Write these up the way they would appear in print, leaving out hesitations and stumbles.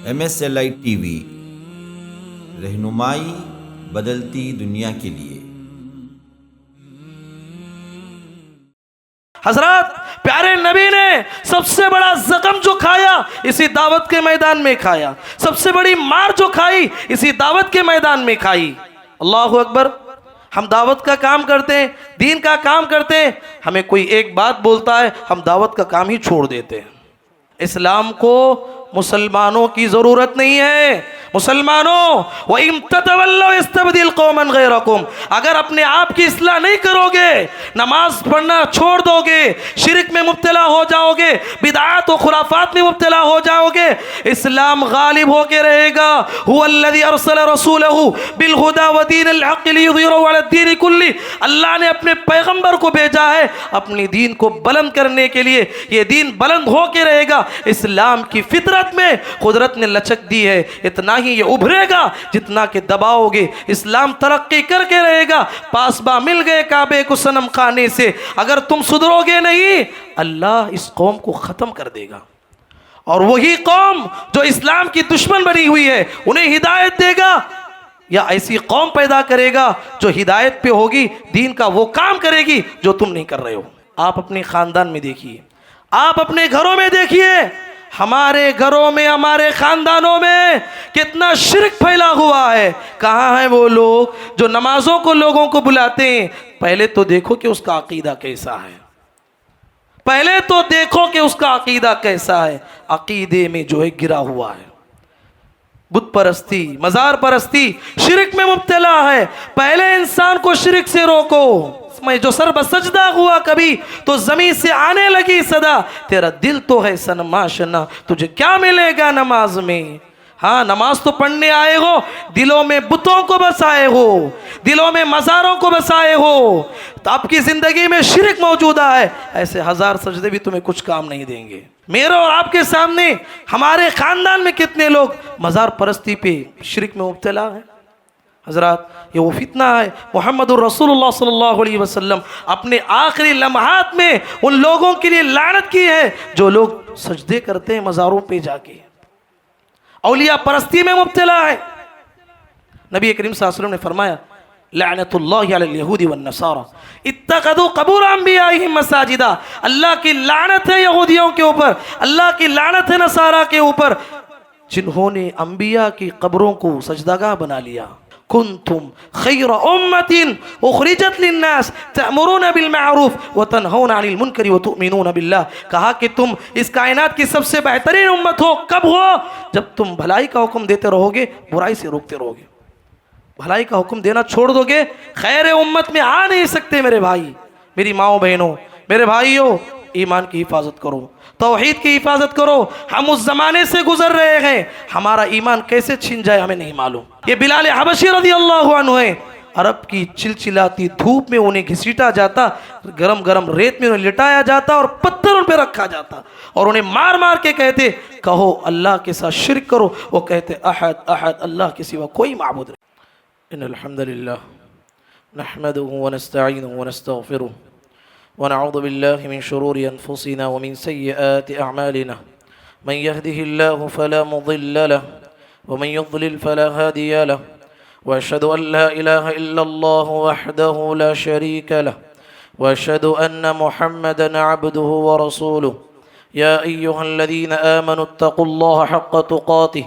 MSLI TV رہنمائی بدلتی دنیا کے لیے۔ حضرات، پیارے نبی نے سب سے بڑا زخم جو کھایا اسی دعوت کے میدان میں کھایا، سب سے بڑی مار جو کھائی اسی دعوت کے میدان میں کھائی۔ اللہ اکبر۔ ہم دعوت کا کام کرتے ہیں، دین کا کام کرتے ہیں، ہمیں کوئی ایک بات بولتا ہے ہم دعوت کا کام ہی چھوڑ دیتے ہیں۔ اسلام کو مسلمانوں کی ضرورت نہیں ہے۔ مسلمانوں، وَإِن تَتَوَلَّوْا يَسْتَبْدِلْ قَوْمًا غَيْرَكُمْ، اگر اپنے آپ کی اصلاح نہیں کرو گے، نماز پڑھنا چھوڑ دو گے، شرک میں مبتلا ہو جاؤ گے، بدعات و خرافات میں مبتلا ہو جاؤ گے، اسلام غالب ہو کے رہے گا۔ هُوَ الَّذِي أَرْسَلَ رَسُولَهُ بِالْهُدَى وَدِينِ الْحَقِّ لِيُظْهِرَهُ عَلَى الدِّينِ كُلِّهِ، اللہ نے اپنے پیغمبر کو بھیجا ہے اپنی دین کو بلند کرنے کے لیے۔ یہ دین بلند ہو کے رہے گا۔ اسلام کی فطرت میں قدرت نے لچک دی ہے، اتنا ہی یہ ابھرے گا جتنا کہ دباؤ گے۔ اسلام ترقی کر کے رہے گا۔ پاسباں مل گئے کعبے کو صنم خانے سے، اگر تم سدھرو گے نہیں اللہ اس قوم کو ختم کر دے گا، اور وہی قوم جو اسلام کی دشمن بنی ہوئی ہے انہیں ہدایت دے گا، یا ایسی قوم پیدا کرے گا جو ہدایت پہ ہوگی، دین کا وہ کام کرے گی جو تم نہیں کر رہے ہو۔ آپ اپنے خاندان میں دیکھیے، آپ اپنے گھروں میں دیکھیے، ہمارے گھروں میں، ہمارے خاندانوں میں کتنا شرک پھیلا ہوا ہے۔ کہاں ہیں وہ لوگ جو نمازوں کو لوگوں کو بلاتے ہیں؟ پہلے تو دیکھو کہ اس کا عقیدہ کیسا ہے، پہلے تو دیکھو کہ اس کا عقیدہ کیسا ہے۔ عقیدے میں جو ہے گرا ہوا ہے، بت پرستی، مزار پرستی، شرک میں مبتلا ہے۔ پہلے انسان کو شرک سے روکو۔ میں جو سر بسجدہ ہوا کبھی تو زمین سے آنے لگی صدا، تیرا دل تو ہے صنم آشنا، تجھے کیا ملے گا نماز میں؟ ہاں، نماز تو پڑھنے آئے ہو، دلوں میں بتوں کو بسائے ہو، دلوں میں مزاروں کو بسائے ہو، تو آپ کی زندگی میں شرک موجودہ ہے۔ ایسے ہزار سجدے بھی تمہیں کچھ کام نہیں دیں گے۔ میرے اور آپ کے سامنے ہمارے خاندان میں کتنے لوگ مزار پرستی پہ، شرک میں مبتلا ہیں۔ حضرات، یہ وہ فتنہ ہے۔ محمد الرسول اللہ صلی اللہ علیہ وسلم اپنے آخری لمحات میں ان لوگوں کے لیے لعنت کی ہے جو لوگ سجدے کرتے ہیں مزاروں پہ جا کے، اولیاء پرستی میں مبتلا ہے۔ نبی کریم صلی اللہ علیہ وسلم نے فرمایا لعنت اللہ علی الیہود والنصارى اتخذوا قبور انبیائہم مساجدا، اللہ کی لعنت ہے یہودیوں کے اوپر، اللہ کی لعنت ہے نصارہ کے اوپر جنہوں نے انبیاء کی قبروں کو سجدگاہ بنا لیا۔ کنتم خیر امت اخرجت للناس تأمرون بالمعروف وتنہون عن المنکر وتؤمنون باللہ، کہا کہ تم اس کائنات کی سب سے بہترین امت ہو۔ کب ہو؟ جب تم بھلائی کا حکم دیتے رہو گے، برائی سے روکتے رہو گے۔ بھلائی کا حکم دینا چھوڑ دو گے، خیر امت میں آ نہیں سکتے۔ میرے بھائی، میری ماؤں بہنوں، میرے بھائیوں، ایمان کی حفاظت کرو، توحید کی حفاظت کرو۔ ہم اس زمانے سے گزر رہے ہیں، ہمارا ایمان کیسے چھن جائے ہمیں نہیں معلوم۔ یہ بلال حبشی رضی اللہ عنہ ہیں، عرب کی چلچلاتی دھوپ میں انہیں گھسیٹا جاتا، گرم گرم ریت میں انہیں لٹایا جاتا اور پتھر ان پہ رکھا جاتا، اور انہیں مار مار کے کہتے کہو اللہ کے ساتھ شرک کرو، وہ کہتے احد احد، اللہ کے سوا کوئی معبود نہیں۔ ان الحمد للہ نحمده ونستعینه ونستغفره ونعوذ بالله من شرور أنفسنا ومن سيئات أعمالنا، من يهده الله فلا مضل له ومن يضلل فلا هادي له، وأشهد أن لا إله إلا الله وحده لا شريك له، وأشهد أن محمدا عبده ورسوله، يا أيها الذين آمنوا اتقوا الله حق تقاته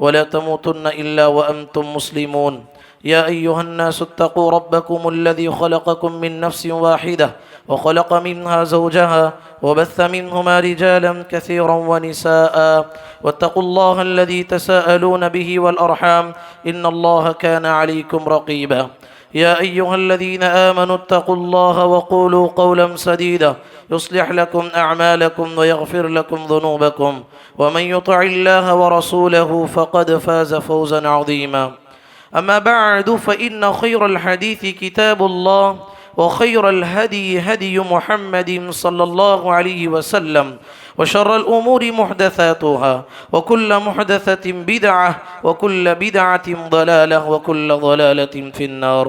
ولا تموتن إلا وأنتم مسلمون، يا أيها الناس اتقوا ربكم الذي خلقكم من نفس واحدة وخلق منها زوجها وبث منهما رجالا كثيرا ونساء، واتقوا الله الذي تساءلون به والأرحام إن الله كان عليكم رقيبا، يا أيها الذين آمنوا اتقوا الله وقولوا قولا سديدا يصلح لكم أعمالكم ويغفر لكم ذنوبكم، ومن يطع الله ورسوله فقد فاز فوزا عظيما. أما بعد فإن خير الحديث كتاب الله وخير الهدي هدي محمد صلى الله عليه وسلم، وشر الأمور محدثاتها وكل محدثة بدعة وكل بدعة ضلالة وكل ضلالة في النار.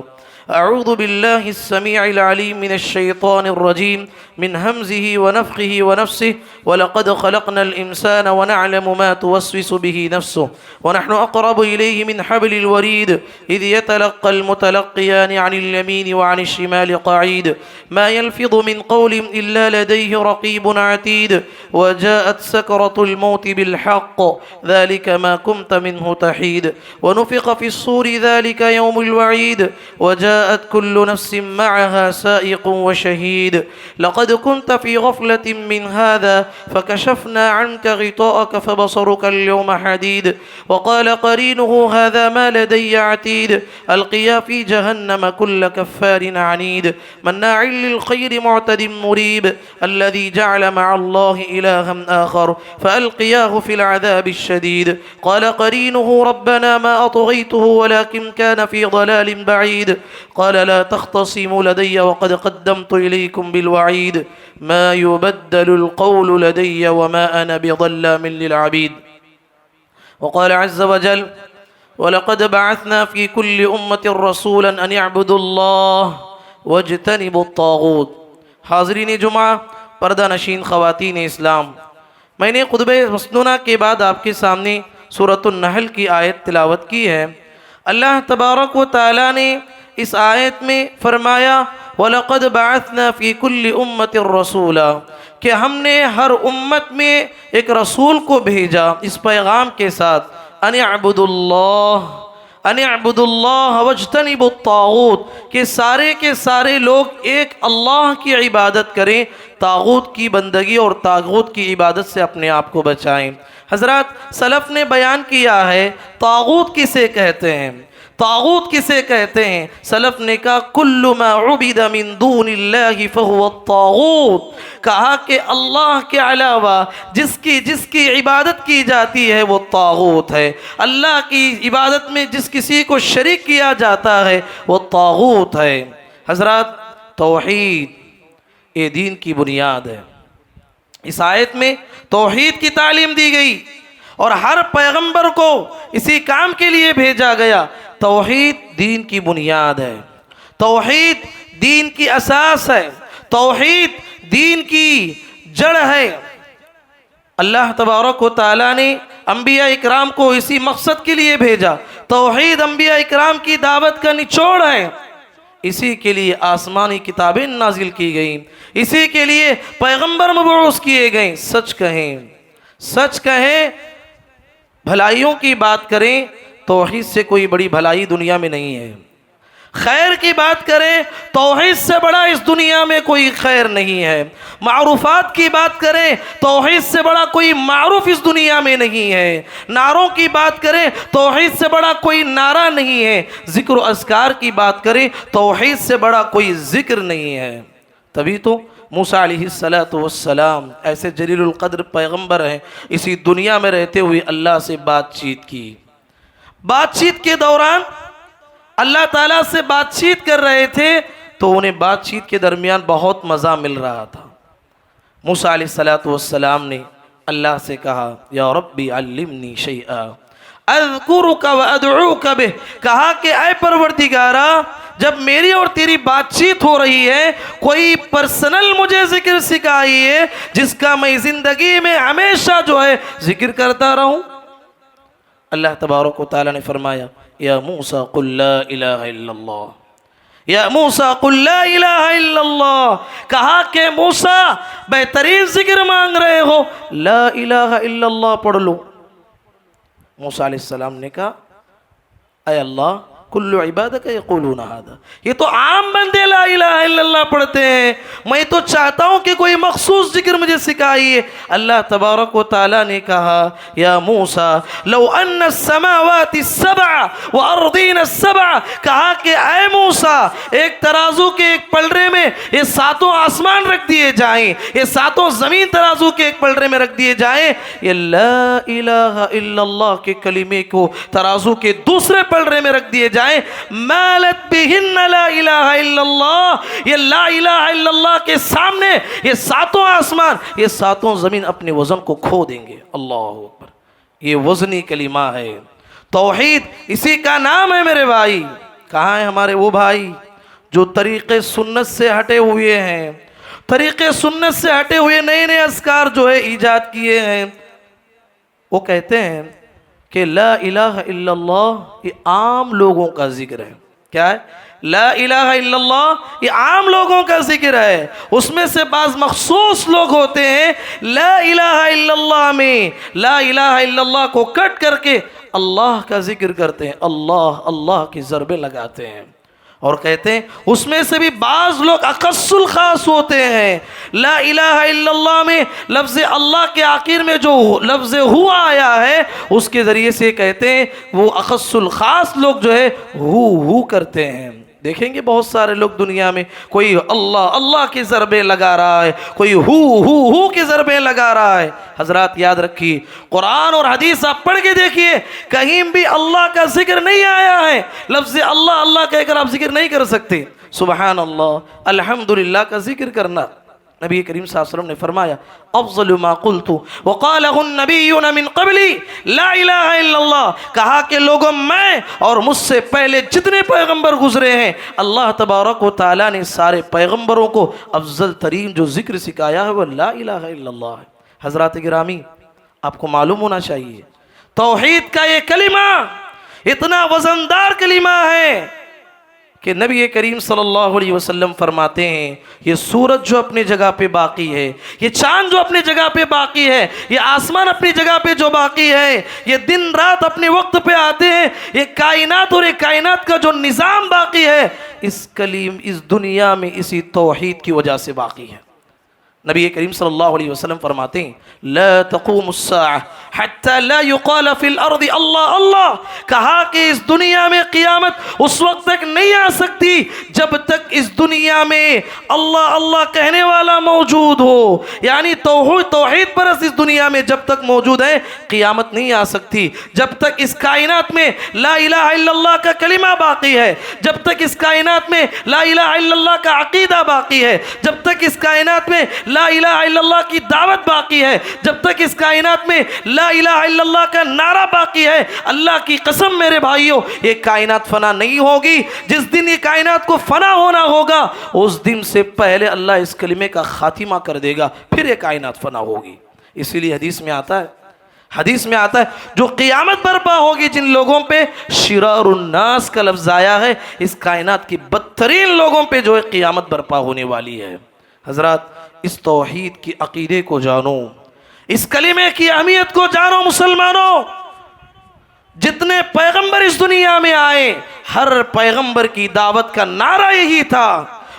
أعوذ بالله السميع العليم من الشيطان الرجيم من همزه ونفخه ونفسه ولقد خلقنا الإنسان ونعلم ما توسوس به نفسه ونحن أقرب إليه من حبل الوريد إذ يتلقى المتلقيان عن اليمين وعن الشمال قعيد ما يلفظ من قول إلا لديه رقيب عتيد وجاءت سكرة الموت بالحق ذلك ما كنت منه تحيد ونفخ في الصور ذلك يوم الوعيد وجاءت كل نفس معها سائق وشهيد لقد كنت في غفلة من هذا فكشفنا عنك غطاءك فبصرك اليوم حديد وقال قرينه هذا ما لدي عتيد ألقيا في جهنم كل كفار عنيد مناع للخير معتد مريب الذي جعل مع الله إلها آخر فألقياه في العذاب الشديد قال قرينه ربنا ما أطغيته ولكن كان في ضلال بعيد قال لا تختصموا لدي وقد قدمت إليكم بالوعيد ما يبدل القول لدي وما أنا بظلام للعبيد وقال عز وجل ولقد بعثنا في كل أمة رسولا أن يعبدوا الله واجتنبوا الطاغوت. حاضرین جمعہ، پردہ نشین خواتین اسلام، میں نے خطبہ مسنونہ کے بعد آپ کے سامنے سورۃ النحل کی آیت تلاوت کی ہے. اللہ تبارک و تعالیٰ نے اس آیت میں فرمایا وَلَقَدْ بَعَثْنَا فِي كُلِّ أُمَّةٍ رَسُولًا کہ ہم نے ہر امت میں ایک رسول کو بھیجا اس پیغام کے ساتھ ان اعبدوا اللہ واجتنبوا الطاغوت کہ سارے کے سارے لوگ ایک اللہ کی عبادت کریں، طاغوت کی بندگی اور طاغوت کی عبادت سے اپنے آپ کو بچائیں. حضرات سلف نے بیان کیا ہے طاغوت کسے کہتے ہیں، طاغوت کسے کہتے ہیں. سلف نے کہا کل ما عبد من دون اللہ فهو الطاغوت، کہا کہ اللہ کے علاوہ جس کی عبادت کی جاتی ہے وہ طاغوت ہے. اللہ کی عبادت میں جس کسی کو شریک کیا جاتا ہے وہ طاغوت ہے. حضرات توحید یہ دین کی بنیاد ہے. اس آیت میں توحید کی تعلیم دی گئی اور ہر پیغمبر کو اسی کام کے لیے بھیجا گیا. توحید دین کی بنیاد ہے، توحید دین کی اساس ہے، توحید دین کی جڑ ہے. اللہ تبارک و تعالیٰ نے انبیاء اکرام کو اسی مقصد کے لیے بھیجا. توحید انبیاء اکرام کی دعوت کا نچوڑ ہے. اسی کے لیے آسمانی کتابیں نازل کی گئیں، اسی کے لیے پیغمبر مبعوث کیے گئے. سچ کہیں بھلائیوں کی بات کریں، توحید سے کوئی بڑی بھلائی دنیا میں نہیں ہے. خیر کی بات کریں، توحید سے بڑا اس دنیا میں کوئی خیر نہیں ہے. معروفات کی بات کریں، توحید سے بڑا کوئی معروف اس دنیا میں نہیں ہے. نعروں کی بات کریں، توحید سے بڑا کوئی نعرہ نہیں ہے. ذکر و اذکار کی بات کریں، توحید سے بڑا کوئی ذکر نہیں ہے. تبھی تو موسیٰ علیہ السلام ایسے جلیل القدر پیغمبر ہیں، اسی دنیا میں رہتے ہوئے اللہ سے بات چیت کے دوران اللہ تعالیٰ سے بات چیت کر رہے تھے تو انہیں بات چیت کے درمیان بہت مزہ مل رہا تھا. موسیٰ علیہ السلام نے اللہ سے کہا یا ربی علمنی شیئا اذکرک وادعوک بہ، کہا کہ اے پروردگارا جب میری اور تیری بات چیت ہو رہی ہے کوئی پرسنل مجھے ذکر سکھائیے جس کا میں زندگی میں ہمیشہ جو ہے ذکر کرتا رہوں. اللہ تبارک و تعالیٰ نے فرمایا یا موسیٰ قل لا الہ الا اللہ، یا موسیٰ قل لا الہ الا اللہ. کہا کہ موسیٰ بہترین ذکر مانگ رہے ہو، لا الہ الا اللہ پڑھ لو. موسیٰ علیہ السلام نے کہا اے اللہ کل عبادک یقولون ھذا، یہ تو عام بندے لا الہ الا اللہ پڑھتے ہیں، میں تو چاہتا ہوں کہ کوئی مخصوص ذکر مجھے سکھائیے. اللہ تبارک و تعالیٰ نے کہا یا موسیٰ لو ان السماوات السبع وارضین السبع، کہا کہ اے موسیٰ ایک ترازو کے ایک پلڑے میں یہ ساتوں آسمان رکھ دیے جائیں، یہ ساتوں زمین ترازو کے ایک پلڑے میں رکھ دیے جائیں، یہ لا الہ الا اللہ کے کلمے کو ترازو کے دوسرے پلڑے میں رکھ دیے جائیں، مالت بہن لا الہ الا اللہ، یہ لا الہ الا اللہ کے سامنے یہ ساتوں آسمان یہ ساتوں زمین اپنے وزن کو کھو دیں گے. اللہ اکبر، یہ وزنی کلمہ ہے. توحید اسی کا نام ہے میرے بھائی. کہاں ہیں ہمارے وہ بھائی جو طریقے سنت سے ہٹے ہوئے ہیں، طریقے سنت سے ہٹے ہوئے نئے نئے اذکار جو ہے ایجاد کیے ہیں، وہ کہتے ہیں کہ لا الہ الا اللہ یہ عام لوگوں کا ذکر ہے۔ کیا ہے؟ لا الہ الا اللہ یہ عام لوگوں کا ذکر ہے، اس میں سے بعض مخصوص لوگ ہوتے ہیں لا الہ الا اللہ میں لا الہ الا اللہ کو کٹ کر کے اللہ کا ذکر کرتے ہیں، اللہ اللہ کی ضربیں لگاتے ہیں، اور کہتے ہیں اس میں سے بھی بعض لوگ اخص الخاص ہوتے ہیں۔ لا الہ الا اللہ میں لفظ اللہ کے آخر میں جو لفظ ہوا آیا ہے اس کے ذریعے سے کہتے ہیں وہ اخص الخاص لوگ جو ہے ہو کرتے ہیں۔ دیکھیں گے بہت سارے لوگ دنیا میں، کوئی اللہ اللہ کی ضربیں لگا رہا ہے، کوئی ہو کی ضربیں لگا رہا ہے۔ حضرات یاد رکھیے، قرآن اور حدیث آپ پڑھ کے دیکھیے، کہیں بھی اللہ کا ذکر نہیں آیا ہے، لفظ اللہ اللہ کہہ کر آپ ذکر نہیں کر سکتے۔ سبحان اللہ، الحمدللہ کا ذکر کرنا، نبی کریم صلی اللہ علیہ وسلم نے فرمایا افضل ما قلت وقالہ النبیون من قبلی لا الہ الا اللہ، کہا کہ لوگوں میں اور مجھ سے پہلے جتنے پیغمبر گزرے ہیں اللہ تبارک و تعالیٰ نے سارے پیغمبروں کو افضل ترین جو ذکر سکھایا ہے وہ لا الہ الا اللہ ہے۔ حضرات گرامی، آپ کو معلوم ہونا چاہیے توحید کا یہ کلمہ اتنا وزندار کلمہ ہے کہ نبی کریم صلی اللہ علیہ وسلم فرماتے ہیں یہ سورج جو اپنی جگہ پہ باقی ہے، یہ چاند جو اپنی جگہ پہ باقی ہے، یہ آسمان اپنی جگہ پہ جو باقی ہے، یہ دن رات اپنے وقت پہ آتے ہیں، یہ کائنات اور یہ کائنات کا جو نظام باقی ہے اس دنیا میں اسی توحید کی وجہ سے باقی ہے۔ نبی کریم صلی اللہ علیہ وسلم فرماتے ہیں لا تقوم الساعة حتى لا يقال في الارض اللہ اللہ، کہا کہ اس دنیا میں قیامت اس وقت تک نہیں آ سکتی جب تک اس دنیا میں اللہ اللہ کہنے والا موجود ہو، یعنی توحید پرست اس دنیا میں جب تک موجود ہے قیامت نہیں آ سکتی، جب تک اس کائنات میں لا الہ الا اللہ کا کلمہ باقی ہے، جب تک اس کائنات میں لا الہ الا اللہ کا عقیدہ باقی ہے، جب تک اس کائنات میں لا الہ الا اللہ کی دعوت باقی ہے، جب تک اس کائنات میں لا الہ الا اللہ کا نعرہ باقی ہے، اللہ کی قسم میرے بھائیوں یہ کائنات فنا نہیں ہوگی۔ جس دن یہ کائنات کو فنا ہونا ہوگا اس دن سے پہلے اللہ اس کلمے کا خاتمہ کر دے گا، پھر یہ کائنات فنا ہوگی۔ اسی لیے حدیث میں آتا ہے جو قیامت برپا ہوگی جن لوگوں پہ شرار الناس کا لفظ آیا ہے، اس کائنات کی بدترین لوگوں پہ جو ہے قیامت برپا ہونے والی ہے۔ حضرات اس توحید کی عقیدے کو جانو، اس کلمے کی اہمیت کو جانو مسلمانوں۔ جتنے پیغمبر اس دنیا میں آئے ہر پیغمبر کی دعوت کا نعرہ یہی تھا۔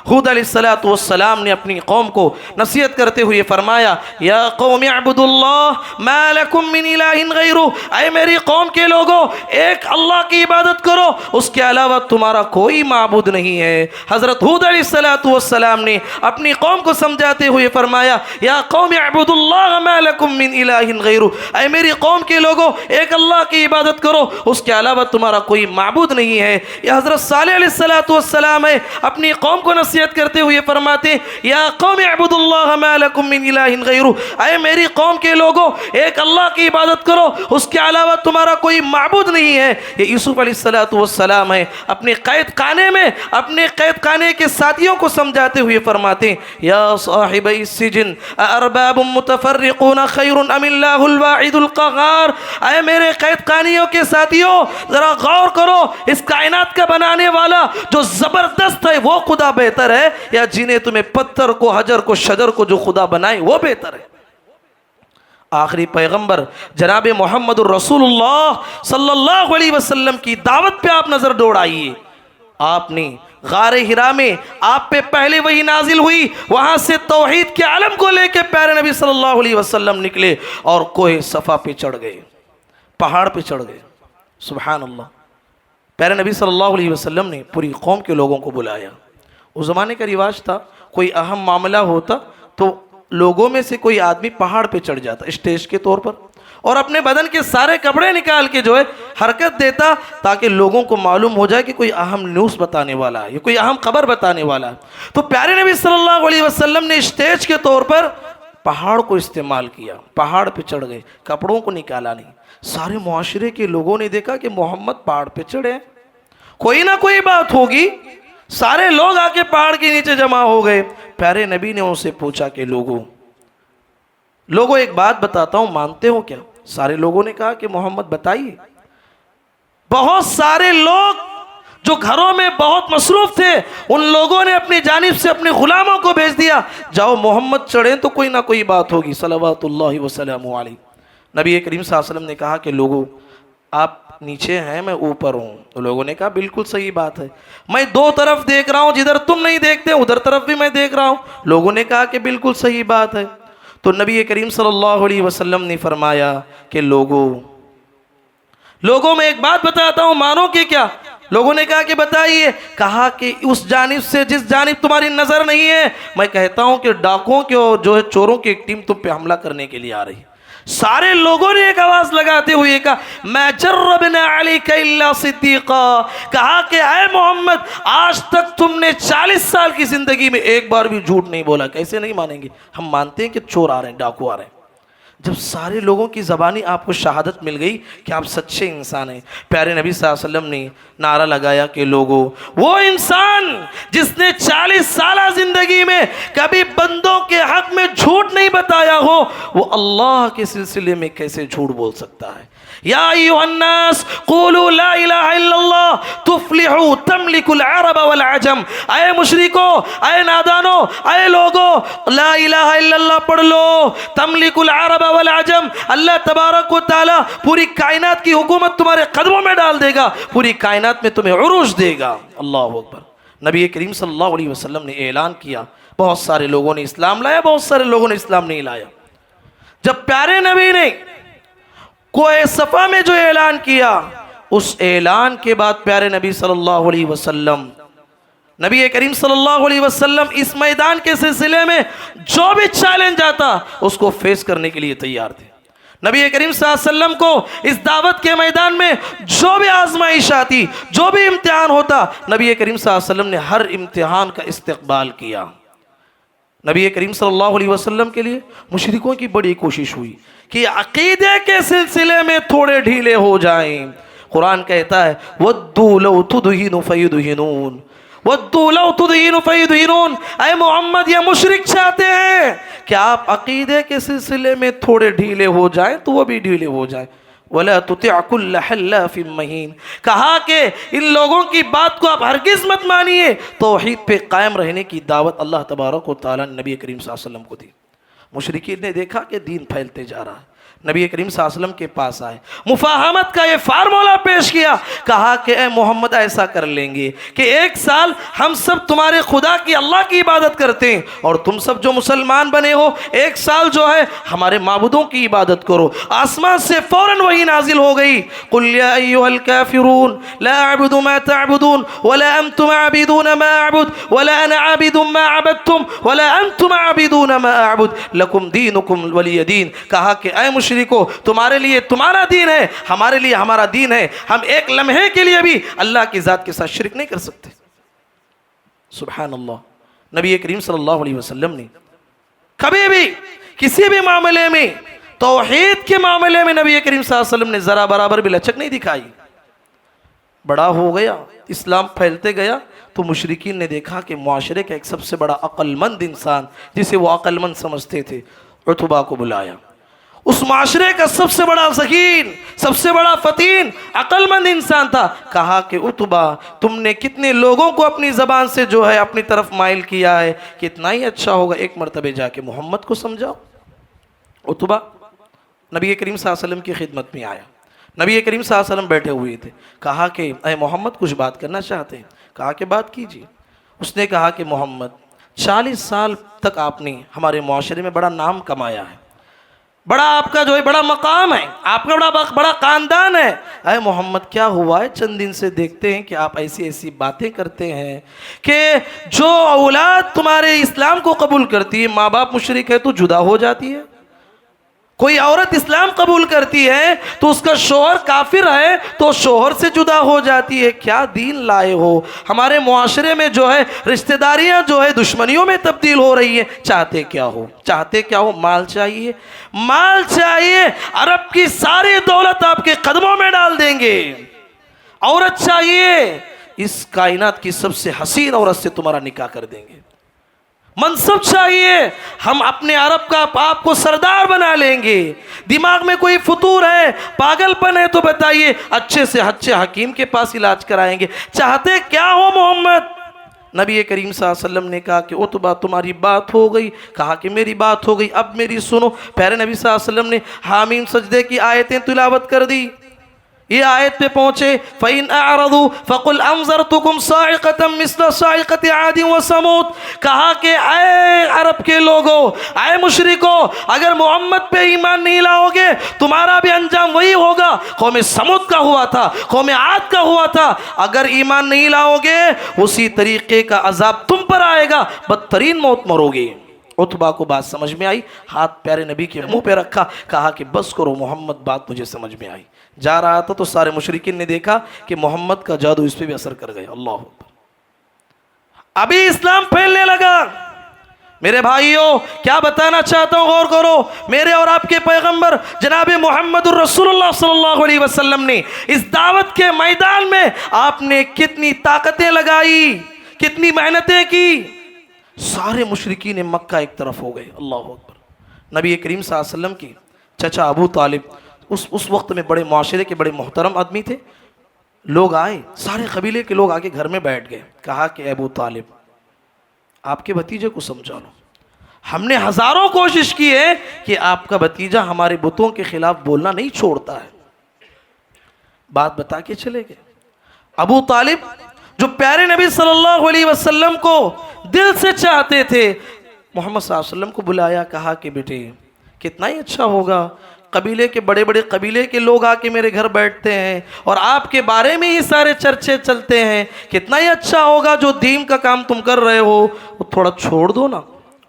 ہود علیہ السلام نے اپنی قوم کو نصیحت کرتے ہوئے فرمایا یا قوم اعبدوا اللہ ما لکم من الہ غیرہ، اے میری قوم کے لوگوں ایک اللہ کی عبادت کرو، اس کے علاوہ تمہارا کوئی معبود نہیں ہے۔ حضرت ہود علیہ السلام نے اپنی قوم کو سمجھاتے ہوئے فرمایا یا قوم اعبدوا اللہ ما لکم من الہ غیرہ، اے میری قوم کے لوگوں ایک اللہ کی عبادت کرو، اس کے علاوہ تمہارا کوئی معبود نہیں ہے۔ یہ حضرت صالح علیہ السلام ہے اپنی قوم کو نصیحت کرتے ہوئے فرماتے یا قوم اعبدوا اللہ ما لکم من الہ غیرہ، اے میری قوم کے لوگوں ایک اللہ کی عبادت کرو، اس کے علاوہ تمہارا کوئی معبود نہیں ہے۔ یہ یوسف علیہ السلام ہے اپنے قید خانے میں اپنے قید خانے کے ساتھیوں کو سمجھاتے ہوئے فرماتے یا صاحب السجن ارباب متفرقون خیر ام اللہ الواحد القہار، اے میرے قید خانیوں کے ساتھیوں ذرا غور کرو، اس کائنات کا بنانے والا جو زبردست ہے وہ خدا بہتر ہے یا جنہیں تمہیں پتھر کو حجر کو شجر کو جو خدا بنائے وہ بہتر ہے؟ آخری پیغمبر جناب محمد الرسول اللہ صلی اللہ علیہ وسلم کی دعوت پہ آپ نظر دوڑائیے۔ آپ نے غار حرا میں آپ پہ پہلے وہی نازل ہوئی، وہاں سے توحید کے علم کو لے کے پیارے نبی صلی اللہ علیہ وسلم نکلے اور کوہ صفا پہ چڑھ گئے، پہاڑ پہ چڑھ گئے۔ سبحان اللہ، پیارے نبی صلی اللہ علیہ وسلم نے پوری قوم کے لوگوں کو بلایا۔ اس زمانے کا رواج تھا کوئی اہم معاملہ ہوتا تو لوگوں میں سے کوئی آدمی پہاڑ پہ چڑھ جاتا اسٹیج کے طور پر اور اپنے بدن کے سارے کپڑے نکال کے جو ہے حرکت دیتا تاکہ لوگوں کو معلوم ہو جائے کہ کوئی اہم نیوز بتانے والا ہے یا کوئی اہم خبر بتانے والا ہے۔ تو پیارے نبی صلی اللہ علیہ وسلم نے اسٹیج کے طور پر پہاڑ کو استعمال کیا، پہاڑ پہ چڑھ گئے، کپڑوں کو نکالا نہیں۔ سارے معاشرے کے لوگوں نے دیکھا کہ محمد پہاڑ پہ چڑھے، کوئی نہ کوئی بات ہوگی۔ سارے لوگ آ کے پہاڑ کے نیچے جمع ہو گئے. پیارے نبی نے ان سے پوچھا کہ لوگوں ایک بات بتاتا ہوں، مانتے ہو کیا؟ سارے لوگوں نے کہا کہ محمد بتائیے. بہت سارے لوگ جو گھروں میں بہت مصروف تھے، ان لوگوں نے اپنی جانب سے اپنے غلاموں کو بھیج دیا، جاؤ محمد چڑھیں تو کوئی نہ کوئی بات ہوگی صلوات اللہ وسلم علیہ. نبی کریم صلی اللہ علیہ وسلم نے کہا کہ لوگوں آپ نیچے ہیں، میں اوپر ہوں. تو لوگوں نے کہا بالکل صحیح بات ہے، میں دو طرف دیکھ رہا ہوں، جدھر تم نہیں دیکھتے ادھر طرف بھی میں دیکھ رہا ہوں. لوگوں نے کہا کہ بالکل صحیح بات ہے. تو نبی کریم صلی اللہ علیہ وسلم نے فرمایا کہ لوگوں میں ایک بات بتاتا ہوں، مانو کہ کیا؟ لوگوں نے کہا کہ بتائیے. کہا کہ اس جانب سے جس جانب تمہاری نظر نہیں ہے، میں کہتا ہوں کہ ڈاکوؤں کی اور جو ہے چوروں کی ایک ٹیم تم پہ حملہ کرنے کے لیے آ رہی. سارے لوگوں نے ایک آواز لگاتے ہوئے کہا میں جربنا علیک الا صدیقا. کہا کہ اے محمد آج تک تم نے 40 سال کی زندگی میں ایک بار بھی جھوٹ نہیں بولا. کیسے نہیں مانیں گے؟ ہم مانتے ہیں کہ چور آ رہے ہیں، ڈاکو آ رہے ہیں. جب سارے لوگوں کی زبانی آپ کو شہادت مل گئی کہ آپ سچے انسان ہیں، پیارے نبی صلی اللہ علیہ وسلم نے نعرہ لگایا کہ لوگوں وہ انسان جس نے 40 سالہ زندگی میں کبھی بندوں کے حق میں جھوٹ نہیں بتایا ہو، وہ اللہ کے سلسلے میں کیسے جھوٹ بول سکتا ہے؟ یا ایھا الناس قولوا لا الہ الا اللہ تفلحوا تملک العرب والعجم. اے مشرکو، اے نادانو، اے لوگو، لا الہ الا اللہ پڑھ لو. تملک العرب والعجم، اللہ تبارک و تعالی پوری کائنات کی حکومت تمہارے قدموں میں ڈال دے گا، پوری کائنات میں تمہیں عروج دے گا. اللہ اکبر. نبی کریم صلی اللہ علیہ وسلم نے اعلان کیا. بہت سارے لوگوں نے اسلام لایا، بہت سارے لوگوں نے اسلام نہیں لایا. جب پیارے نبی نے کوہ صفا میں جو اعلان کیا، اس اعلان کے بعد پیارے نبی صلی اللہ علیہ وسلم، نبی کریم صلی اللہ علیہ وسلم اس میدان کے سلسلے میں جو بھی چیلنج آتا اس کو فیس کرنے کے لیے تیار تھے. نبی کریم صلی اللہ علیہ وسلم کو اس دعوت کے میدان میں جو بھی آزمائش آتی، جو بھی امتحان ہوتا، نبی کریم صلی اللہ علیہ وسلم نے ہر امتحان کا استقبال کیا. نبی کریم صلی اللہ علیہ وسلم کے لیے مشرکوں کی بڑی کوشش ہوئی کہ عقیدے کے سلسلے میں تھوڑے ڈھیلے ہو جائیں. قرآن کہتا ہے وَدُّوا لَوْ تُدْهِنُ فَيُدْهِنُونَ وَدُّوا لَوْ تُدْهِنُ فَيُدْهِنُونَ. اے محمد یہ مشرک چاہتے ہیں کہ آپ عقیدے کے سلسلے میں تھوڑے ڈھیلے ہو جائیں تو وہ بھی ڈھیلے ہو جائیں. وَلَا تُطِعْ كُلَّ حَلَّافٍ مَّهِينٍ. کہا کہ ان لوگوں کی بات کو آپ ہرگز مت مانیے. توحید پہ قائم رہنے کی دعوت اللہ تبارک و تعالیٰ نے نبی کریم صلی اللہ علیہ وسلم کو دی. مشرکین نے دیکھا کہ دین پھیلتے جا رہا ہے، نبی کریم صلی اللہ علیہ وسلم کے پاس آئے، مفاہمت کا یہ فارمولہ پیش کیا. کہا کہ اے محمد ایسا کر لیں گے کہ ایک سال ہم سب تمہارے خدا کی اللہ کی عبادت کرتے ہیں، اور تم سب جو مسلمان بنے ہو ایک سال جو ہے ہمارے معبودوں کی عبادت کرو. آسمان سے فوراً وحی نازل ہو گئی. قل یا ایھا الکافرون لا اعبد ما تعبدون ولا انتم عابدون ما اعبد ولا انا عابد ما عبدتم ولا انتم عابدون ما اعبد لکم دینکم ولی دین. کہا کہ اے مشرکو تمہارے لیے تمہارا دین ہے، ہمارے لیے ہمارا دین ہے. ہم ایک لمحے کے لیے بھی اللہ کی ذات کے ساتھ شرک نہیں کر سکتے. سبحان اللہ. نبی کریم صلی اللہ علیہ وسلم نے کبھی بھی کسی بھی معاملے میں، توحید کے معاملے میں نبی کریم صلی اللہ علیہ وسلم نے ذرا برابر بھی لچک نہیں دکھائی. بڑا ہو گیا، اسلام پھیلتے گیا تو مشرکین نے دیکھا کہ معاشرے کا ایک سب سے بڑا عقل مند انسان جسے وہ عقل مند سمجھتے تھے، عتبہ کو بلایا. اس معاشرے کا سب سے بڑا ذہین، سب سے بڑا فطین، عقل مند انسان تھا. کہا کہ عتبہ تم نے کتنے لوگوں کو اپنی زبان سے جو ہے اپنی طرف مائل کیا ہے، کتنا ہی اچھا ہوگا ایک مرتبہ جا کے محمد کو سمجھاؤ. عتبہ نبی کریم صلی اللہ علیہ وسلم کی خدمت میں آیا. نبی کریم صلی اللہ علیہ وسلم بیٹھے ہوئے تھے. کہا کہ اے محمد کچھ بات کرنا چاہتے ہیں؟ کہا کہ بات کیجیے. اس نے کہا کہ محمد 40 سال تک آپ نے ہمارے معاشرے میں بڑا نام کمایا ہے، بڑا آپ کا جو ہے بڑا مقام ہے، آپ کا بڑا خاندان ہے. اے محمد کیا ہوا ہے؟ چند دن سے دیکھتے ہیں کہ آپ ایسی باتیں کرتے ہیں کہ جو اولاد تمہارے اسلام کو قبول کرتی ہے، ماں باپ مشرک ہے تو جدا ہو جاتی ہے. کوئی عورت اسلام قبول کرتی ہے تو اس کا شوہر کافر ہے تو شوہر سے جدا ہو جاتی ہے. کیا دین لائے ہو؟ ہمارے معاشرے میں جو ہے رشتہ داریاں جو ہے دشمنیوں میں تبدیل ہو رہی ہیں. چاہتے کیا ہو؟ چاہتے کیا ہو؟ مال چاہیے، مال چاہیے. عرب کی ساری دولت آپ کے قدموں میں ڈال دیں گے. عورت چاہیے، اس کائنات کی سب سے حسین عورت سے تمہارا نکاح کر دیں گے. منصب چاہیے, ہم اپنے عرب کا آپ کو سردار بنا لیں گے. دماغ میں کوئی فطور ہے, پاگل پن ہے تو بتائیے, اچھے سے اچھے حکیم کے پاس علاج کرائیں گے. چاہتے کیا ہو محمد؟ نبی کریم صلی اللہ علیہ وسلم نے کہا کہ عتبہ تمہاری بات ہو گئی. کہا کہ میری بات ہو گئی, اب میری سنو. پیارے نبی صلی اللہ علیہ وسلم نے حامیم سجدے کی آیتیں تلاوت کر دی. یہ آیت پہ پہنچے, فَإِنْ أَعْرَضُوا فَقُلْ أَنذَرْتُكُمْ صَاعِقَةً مِثْلَ صَاعِقَةِ عَادٍ وَثَمُودَ. کہا کہ اے عرب کے لوگوں, اے مشرکو, اگر محمد پہ ایمان نہیں لاؤ گے تمہارا بھی انجام وہی ہوگا قوم سمود کا ہوا تھا, قوم عاد کا ہوا تھا. اگر ایمان نہیں لاؤ گے اسی طریقے کا عذاب تم پر آئے گا, بدترین موت مرو گے. عتبہ کو بات سمجھ میں آئی, ہاتھ پیارے نبی کے منہ پہ رکھا, کہا کہ بس کرو محمد, بات مجھے سمجھ میں آئی. جا رہا تھا تو سارے مشرکین نے دیکھا کہ محمد کا جادو اس پہ بھی اثر کر گئے. اللہ اکبر. ابھی اسلام پھیلنے لگا. میرے بھائیوں کیا بتانا چاہتا ہوں, غور کرو. میرے اور آپ کے پیغمبر جناب محمد الرسول اللہ صلی اللہ علیہ وسلم نے اس دعوت کے میدان میں آپ نے کتنی طاقتیں لگائی, کتنی محنتیں کی. سارے مشرکین مکہ ایک طرف ہو گئے. اللہ اکبر. نبی کریم صلی اللہ علیہ وسلم کی چچا ابو طالب اس وقت میں بڑے معاشرے کے بڑے محترم آدمی تھے. لوگ آئے, سارے قبیلے کے لوگ آگے گھر میں بیٹھ گئے. کہا کہ ابو طالب آپ کے بھتیجے کو سمجھا لو. ہم نے ہزاروں کوشش کی ہے کہ آپ کا بھتیجا ہمارے بتوں کے خلاف بولنا نہیں چھوڑتا ہے. بات بتا کے چلے گئے. ابو طالب جو پیارے نبی صلی اللہ علیہ وسلم کو دل سے چاہتے تھے, محمد صلی اللہ علیہ وسلم کو بلایا. کہا کہ بیٹے کتنا ہی اچھا ہوگا, قبیلے کے بڑے بڑے قبیلے کے لوگ آ کے میرے گھر بیٹھتے ہیں اور آپ کے بارے میں ہی سارے چرچے چلتے ہیں. کتنا ہی اچھا ہوگا جو دین کا کام تم کر رہے ہو وہ تھوڑا چھوڑ دو نا.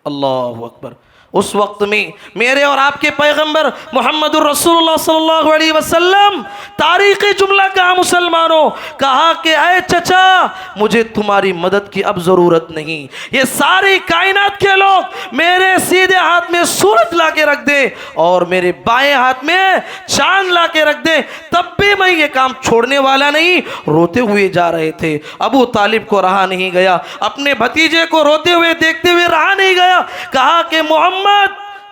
اللہ اکبر. اس وقت میں میرے اور آپ کے پیغمبر محمد الرسول اللہ صلی اللہ علیہ وسلم تاریخی جملہ کہا مسلمانوں, کہا کہ اے چچا مجھے تمہاری مدد کی اب ضرورت نہیں. یہ ساری کائنات کے لوگ میرے سیدھے ہاتھ میں سورج لا کے رکھ دے اور میرے بائیں ہاتھ میں چاند لا کے رکھ دے, تب بھی میں یہ کام چھوڑنے والا نہیں. روتے ہوئے جا رہے تھے. ابو طالب کو رہا نہیں گیا, اپنے بھتیجے کو روتے ہوئے دیکھتے ہوئے رہا نہیں گیا. کہا کہ محمد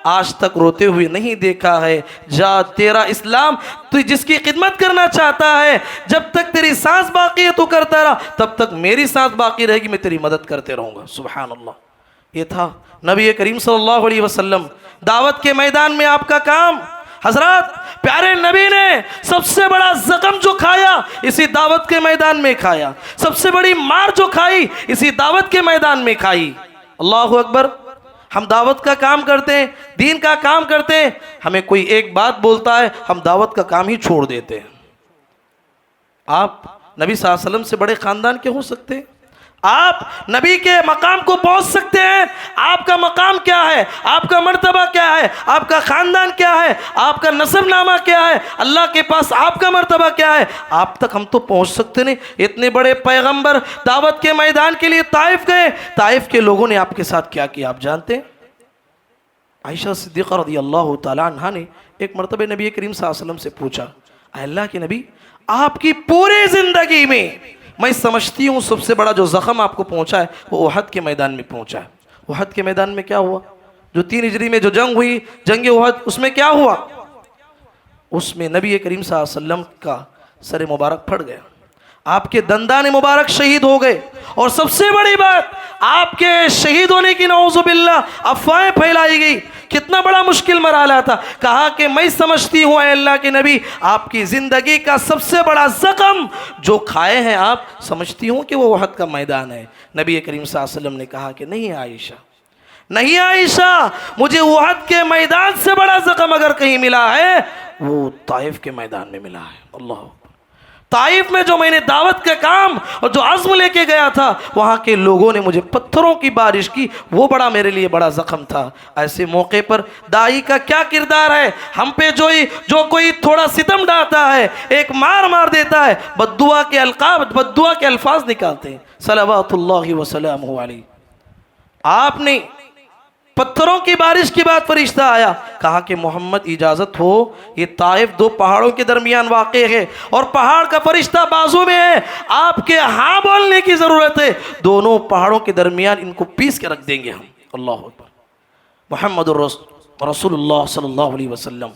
آج تک روتے ہوئے نہیں دیکھا ہے, جا تیرا اسلام تو جس کی خدمت کرنا چاہتا ہے, جب تک تیری سانس باقی ہے تو کرتا رہا, تب تک میری سانس باقی رہے گی, میں تیری مدد کرتے رہوں گا. سبحان اللہ. یہ تھا نبی کریم صلی اللہ علیہ وسلم. دعوت کے میدان میں آپ کا کام. حضرات پیارے نبی نے سب سے بڑا زخم جو کھایا اسی دعوت کے میدان میں کھایا, سب سے بڑی مار جو کھائی اسی دعوت کے میدان میں کھائی. اللہ اکبر. ہم دعوت کا کام کرتے ہیں, دین کا کام کرتے ہیں, ہمیں کوئی ایک بات بولتا ہے ہم دعوت کا کام ہی چھوڑ دیتے ہیں. آپ نبی صلی اللہ علیہ وسلم سے بڑے خاندان کے ہو سکتے ہیں, آپ نبی کے مقام کو پہنچ سکتے ہیں. آپ کا مقام کیا ہے, آپ کا مرتبہ کیا ہے, آپ کا خاندان کیا ہے, آپ کا نسب نامہ کیا ہے, اللہ کے پاس آپ کا مرتبہ کیا ہے, آپ تک ہم تو پہنچ سکتے نہیں. اتنے بڑے پیغمبر دعوت کے میدان کے لیے طائف گئے. طائف کے لوگوں نے آپ کے ساتھ کیا کیا آپ جانتے ہیں؟ عائشہ صدیقہ رضی اللہ تعالیٰ عنہ نے ایک مرتبہ نبی کریم صلی اللہ علیہ وسلم سے پوچھا, اے اللہ کے نبی آپ کی پوری زندگی میں سمجھتی ہوں سب سے بڑا جو زخم آپ کو پہنچا ہے وہ احد کے میدان میں پہنچا ہے. احد کے میدان میں کیا ہوا؟ جو 3 ہجری میں جو جنگ ہوئی, جنگ احد, اس میں کیا ہوا؟ اس میں نبی کریم صلی اللہ علیہ وسلم کا سر مبارک پھٹ گیا, آپ کے دندان مبارک شہید ہو گئے. اور سب سے بڑی بات آپ کے شہید ہونے کی نعوذ باللہ افواہیں پھیلائی گئی. کتنا بڑا مشکل مرحلہ تھا. کہا کہ میں سمجھتی ہوں اے اللہ کے نبی آپ کی زندگی کا سب سے بڑا زخم جو کھائے ہیں آپ, سمجھتی ہوں کہ وہ احد کا میدان ہے. نبی کریم صلی اللہ علیہ وسلم نے کہا کہ نہیں عائشہ, نہیں عائشہ, مجھے احد کے میدان سے بڑا زخم اگر کہیں ملا ہے وہ طائف کے میدان میں ملا ہے. اللہ, طائف میں جو میں نے دعوت کا کام اور جو عزم لے کے گیا تھا وہاں کے لوگوں نے مجھے پتھروں کی بارش کی, وہ بڑا میرے لیے بڑا زخم تھا. ایسے موقع پر داعی کا کیا کردار ہے؟ ہم پہ جو کوئی تھوڑا ستم ڈالتا ہے, ایک مار دیتا ہے, بددعا کے القاب, بددعا کے الفاظ نکالتے ہیں. صلوات اللہ وسلامہ علیہ. آپ نے پتھروں کی بارش کے بعد فرشتہ آیا، کہا کہ محمد اجازت ہو، یہ طائف دو پہاڑوں کے درمیان واقع ہے اور پہاڑ کا فرشتہ بازو میں ہے، آپ کے ہاں بولنے کی ضرورت ہے، دونوں پہاڑوں کے درمیان ان کو پیس کے رکھ دیں گے ہم۔ اللہ اکبر۔ محمد رسول اللہ صلی اللہ علیہ وسلم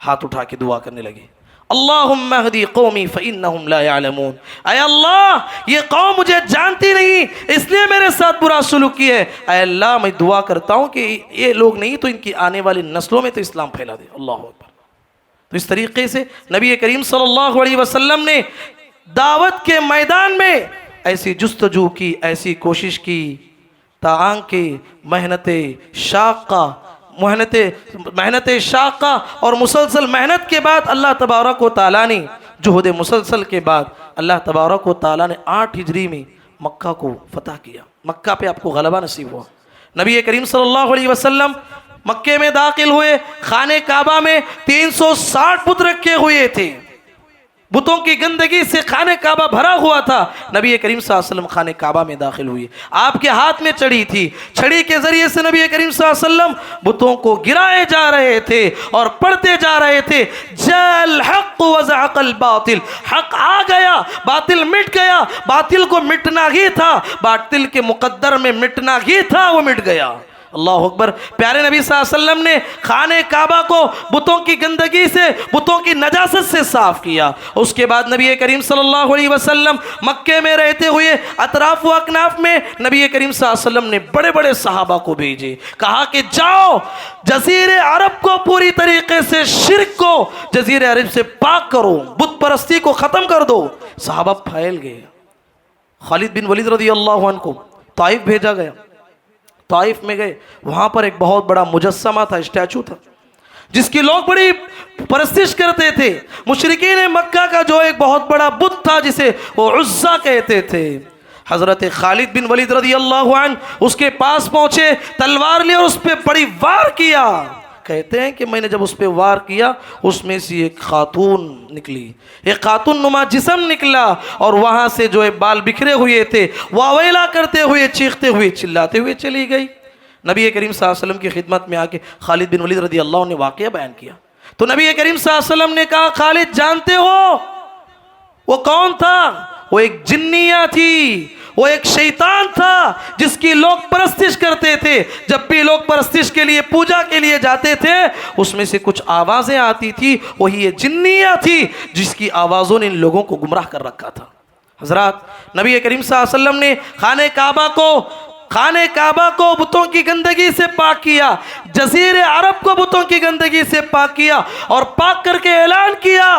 ہاتھ اٹھا کے دعا کرنے لگے، اللہم اہدی قومی فإنہم لا یعلمون، اے اللہ یہ قوم مجھے جانتی نہیں اس لیے میرے ساتھ برا سلوک کی ہے، اے اللہ میں دعا کرتا ہوں کہ یہ لوگ نہیں تو ان کی آنے والی نسلوں میں تو اسلام پھیلا دے۔ اللہ اکبر۔ تو اس طریقے سے نبی کریم صلی اللہ علیہ وسلم نے دعوت کے میدان میں ایسی جستجو کی، ایسی کوشش کی تاکہ محنت شاقہ اور مسلسل محنت کے بعد اللہ تبارک و تعالیٰ نے جہد مسلسل کے بعد اللہ تبارک و تعالیٰ نے 8 ہجری میں مکہ کو فتح کیا، مکہ پہ آپ کو غلبہ نصیب ہوا۔ نبی کریم صلی اللہ علیہ وسلم مکے میں داخل ہوئے، خانہ کعبہ میں 360 بت رکھے ہوئے تھے، بتوں کی گندگی سے خانہ کعبہ بھرا ہوا تھا۔ نبی کریم صلی اللہ علیہ وسلم خانہ کعبہ میں داخل ہوئے، آپ کے ہاتھ میں چھڑی تھی، چھڑی کے ذریعے سے نبی کریم صلی اللہ علیہ وسلم بتوں کو گرائے جا رہے تھے اور پڑھتے جا رہے تھے، جاء الحق وزهق الباطل، حق آ گیا باطل مٹ گیا، باطل کو مٹنا ہی تھا، باطل کے مقدر میں مٹنا ہی تھا، وہ مٹ گیا۔ اللہ اکبر۔ پیارے نبی صلی اللہ علیہ وسلم نے خانہ کعبہ کو بتوں کی گندگی سے، بتوں کی نجاست سے صاف کیا۔ اس کے بعد نبی کریم صلی اللہ علیہ وسلم مکے میں رہتے ہوئے اطراف و اکناف میں نبی کریم صلی اللہ علیہ وسلم نے بڑے بڑے صحابہ کو بھیجے، کہا کہ جاؤ جزیرے عرب کو پوری طریقے سے شرک کو جزیرے عرب سے پاک کرو، بت پرستی کو ختم کر دو۔ صحابہ پھیل گئے۔ خالد بن ولید رضی اللہ عنہ کو طائف بھیجا گیا، طائف میں گئے، وہاں پر ایک بہت بڑا مجسمہ تھا، اسٹیچو تھا، جس کی لوگ بڑی پرستش کرتے تھے۔ مشرکین مکہ کا جو ایک بہت بڑا بت تھا جسے وہ عزا کہتے تھے، حضرت خالد بن ولید رضی اللہ عنہ اس کے پاس پہنچے، تلوار لی اور اس پہ بڑی وار کیا۔ کہتے ہیں کہ میں نے جب اس پہ وار کیا اس میں سے ایک خاتون نکلی، ایک خاتون نما جسم نکلا، اور وہاں سے جو بال بکھرے ہوئے تھے واویلا کرتے ہوئے، چیختے ہوئے، چلاتے ہوئے چلی گئی۔ نبی کریم صلی اللہ علیہ وسلم کی خدمت میں آ کے خالد بن ولید رضی اللہ عنہ نے واقعہ بیان کیا، تو نبی کریم صلی اللہ علیہ وسلم نے کہا خالد جانتے ہو وہ کون تھا؟ وہ ایک جنیہ تھی، وہ ایک شیطان تھا جس کی لوگ پرستش کرتے تھے۔ جب بھی لوگ پرستش کے لیے، پوجا کے لیے جاتے تھے، اس میں سے کچھ آوازیں آتی تھی، وہی یہ جنیہ تھی جس کی آوازوں نے ان لوگوں کو گمراہ کر رکھا تھا۔ حضرات نبی کریم صلی اللہ علیہ وسلم نے خانہ کعبہ کو بتوں کی گندگی سے پاک کیا، جزیرے عرب کو بتوں کی گندگی سے پاک کیا، اور پاک کر کے اعلان کیا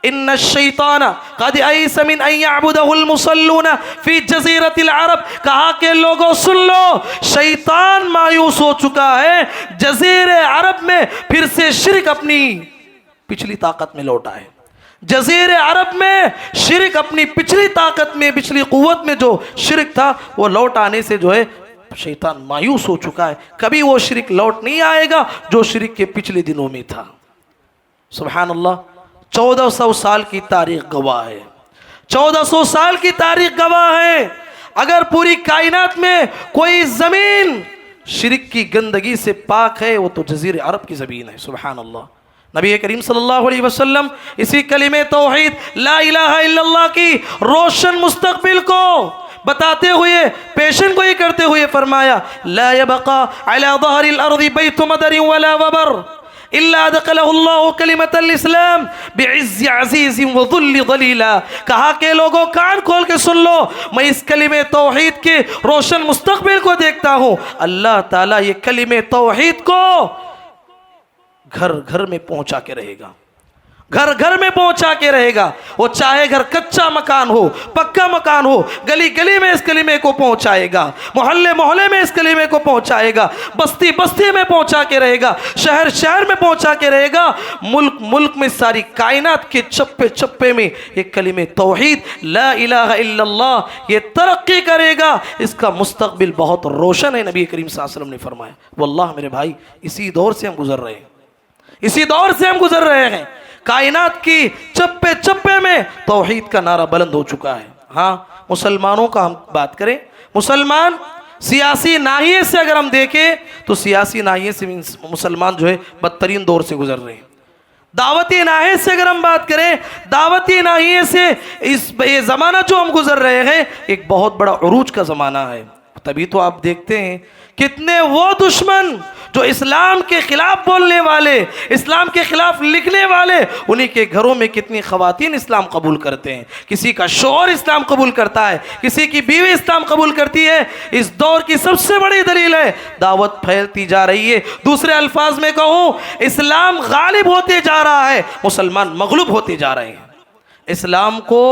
ان الشیطان قد ایس من ان یعبدہ المصلون فی جزیرۃ العرب، کہا کہ لوگوں سن لو، شیطان مایوس ہو چکا ہے، جزیرے عرب میں پھر سے شرک اپنی پچھلی طاقت میں لوٹا ہے، جزیرے عرب میں شرک اپنی پچھلی طاقت میں، پچھلی قوت میں جو شرک تھا وہ لوٹ آنے سے جو ہے شیطان مایوس ہو چکا ہے، کبھی وہ شرک لوٹ نہیں آئے گا جو شرک کے پچھلے دنوں میں تھا۔ سبحان اللہ۔ 1400 سال کی تاریخ گواہ ہے، 1400 سال کی تاریخ گواہ ہے۔ اگر پوری کائنات میں کوئی زمین شرک کی گندگی سے پاک ہے وہ تو جزیرے عرب کی زمین ہے۔ سبحان اللہ۔ نبی کریم صلی اللہ علیہ وسلم اسی کلمہ توحید لا الہ الا اللہ کی روشن مستقبل کو بتاتے ہوئے، پیشن گوئی کرتے ہوئے فرمایا لا يبقى على ظهر الارض بيت مدر ولا وبر الا دخلہ اللہ کلمۃ الاسلام بعز عزیز وذل ذلیلا، کہا کہ لوگوں کان کھول کے سن لو، میں اس کلمہ توحید کے روشن مستقبل کو دیکھتا ہوں، اللہ تعالیٰ یہ کلمہ توحید کو گھر گھر میں پہنچا کے رہے گا، گھر گھر میں پہنچا کے رہے گا، وہ چاہے گھر کچا مکان ہو، پکا مکان ہو، گلی گلی میں اس کلمے کو پہنچائے گا، محلے محلے میں اس کلمے کو پہنچائے گا، بستی بستی میں پہنچا کے رہے گا، شہر شہر میں پہنچا کے رہے گا، ملک ملک میں، ساری کائنات کے چپے چپے میں یہ کلمہ توحید لا الہ الا اللہ یہ ترقی کرے گا، اس کا مستقبل بہت روشن ہے۔ نبی کریم صلی اللہ علیہ وسلم نے فرمایا۔ واللہ میرے بھائی اسی دور سے ہم گزر رہے ہیں، اسی دور سے ہم گزر رہے ہیں، کائنات کی چپے چپے میں توحید کا نعرہ بلند ہو چکا ہے۔ ہاں مسلمانوں کا ہم بات کریں، مسلمان سیاسی ناحیے سے اگر ہم دیکھیں تو سیاسی ناحیے سے مسلمان جو ہے بدترین دور سے گزر رہے ہیں. دعوتی ناحیے سے اگر ہم بات کریں، دعوتی ناحیے سے یہ زمانہ جو ہم گزر رہے ہیں ایک بہت بڑا عروج کا زمانہ ہے. تبھی تو آپ دیکھتے ہیں کتنے وہ دشمن جو اسلام کے خلاف بولنے والے، اسلام کے خلاف لکھنے والے، انہی کے گھروں میں کتنی خواتین اسلام قبول کرتے ہیں. کسی کا شوہر اسلام قبول کرتا ہے، کسی کی بیوی اسلام قبول کرتی ہے. اس دور کی سب سے بڑی دلیل ہے دعوت پھیلتی جا رہی ہے. دوسرے الفاظ میں کہوں، اسلام غالب ہوتے جا رہا ہے، مسلمان مغلوب ہوتے جا رہے ہیں. اسلام کو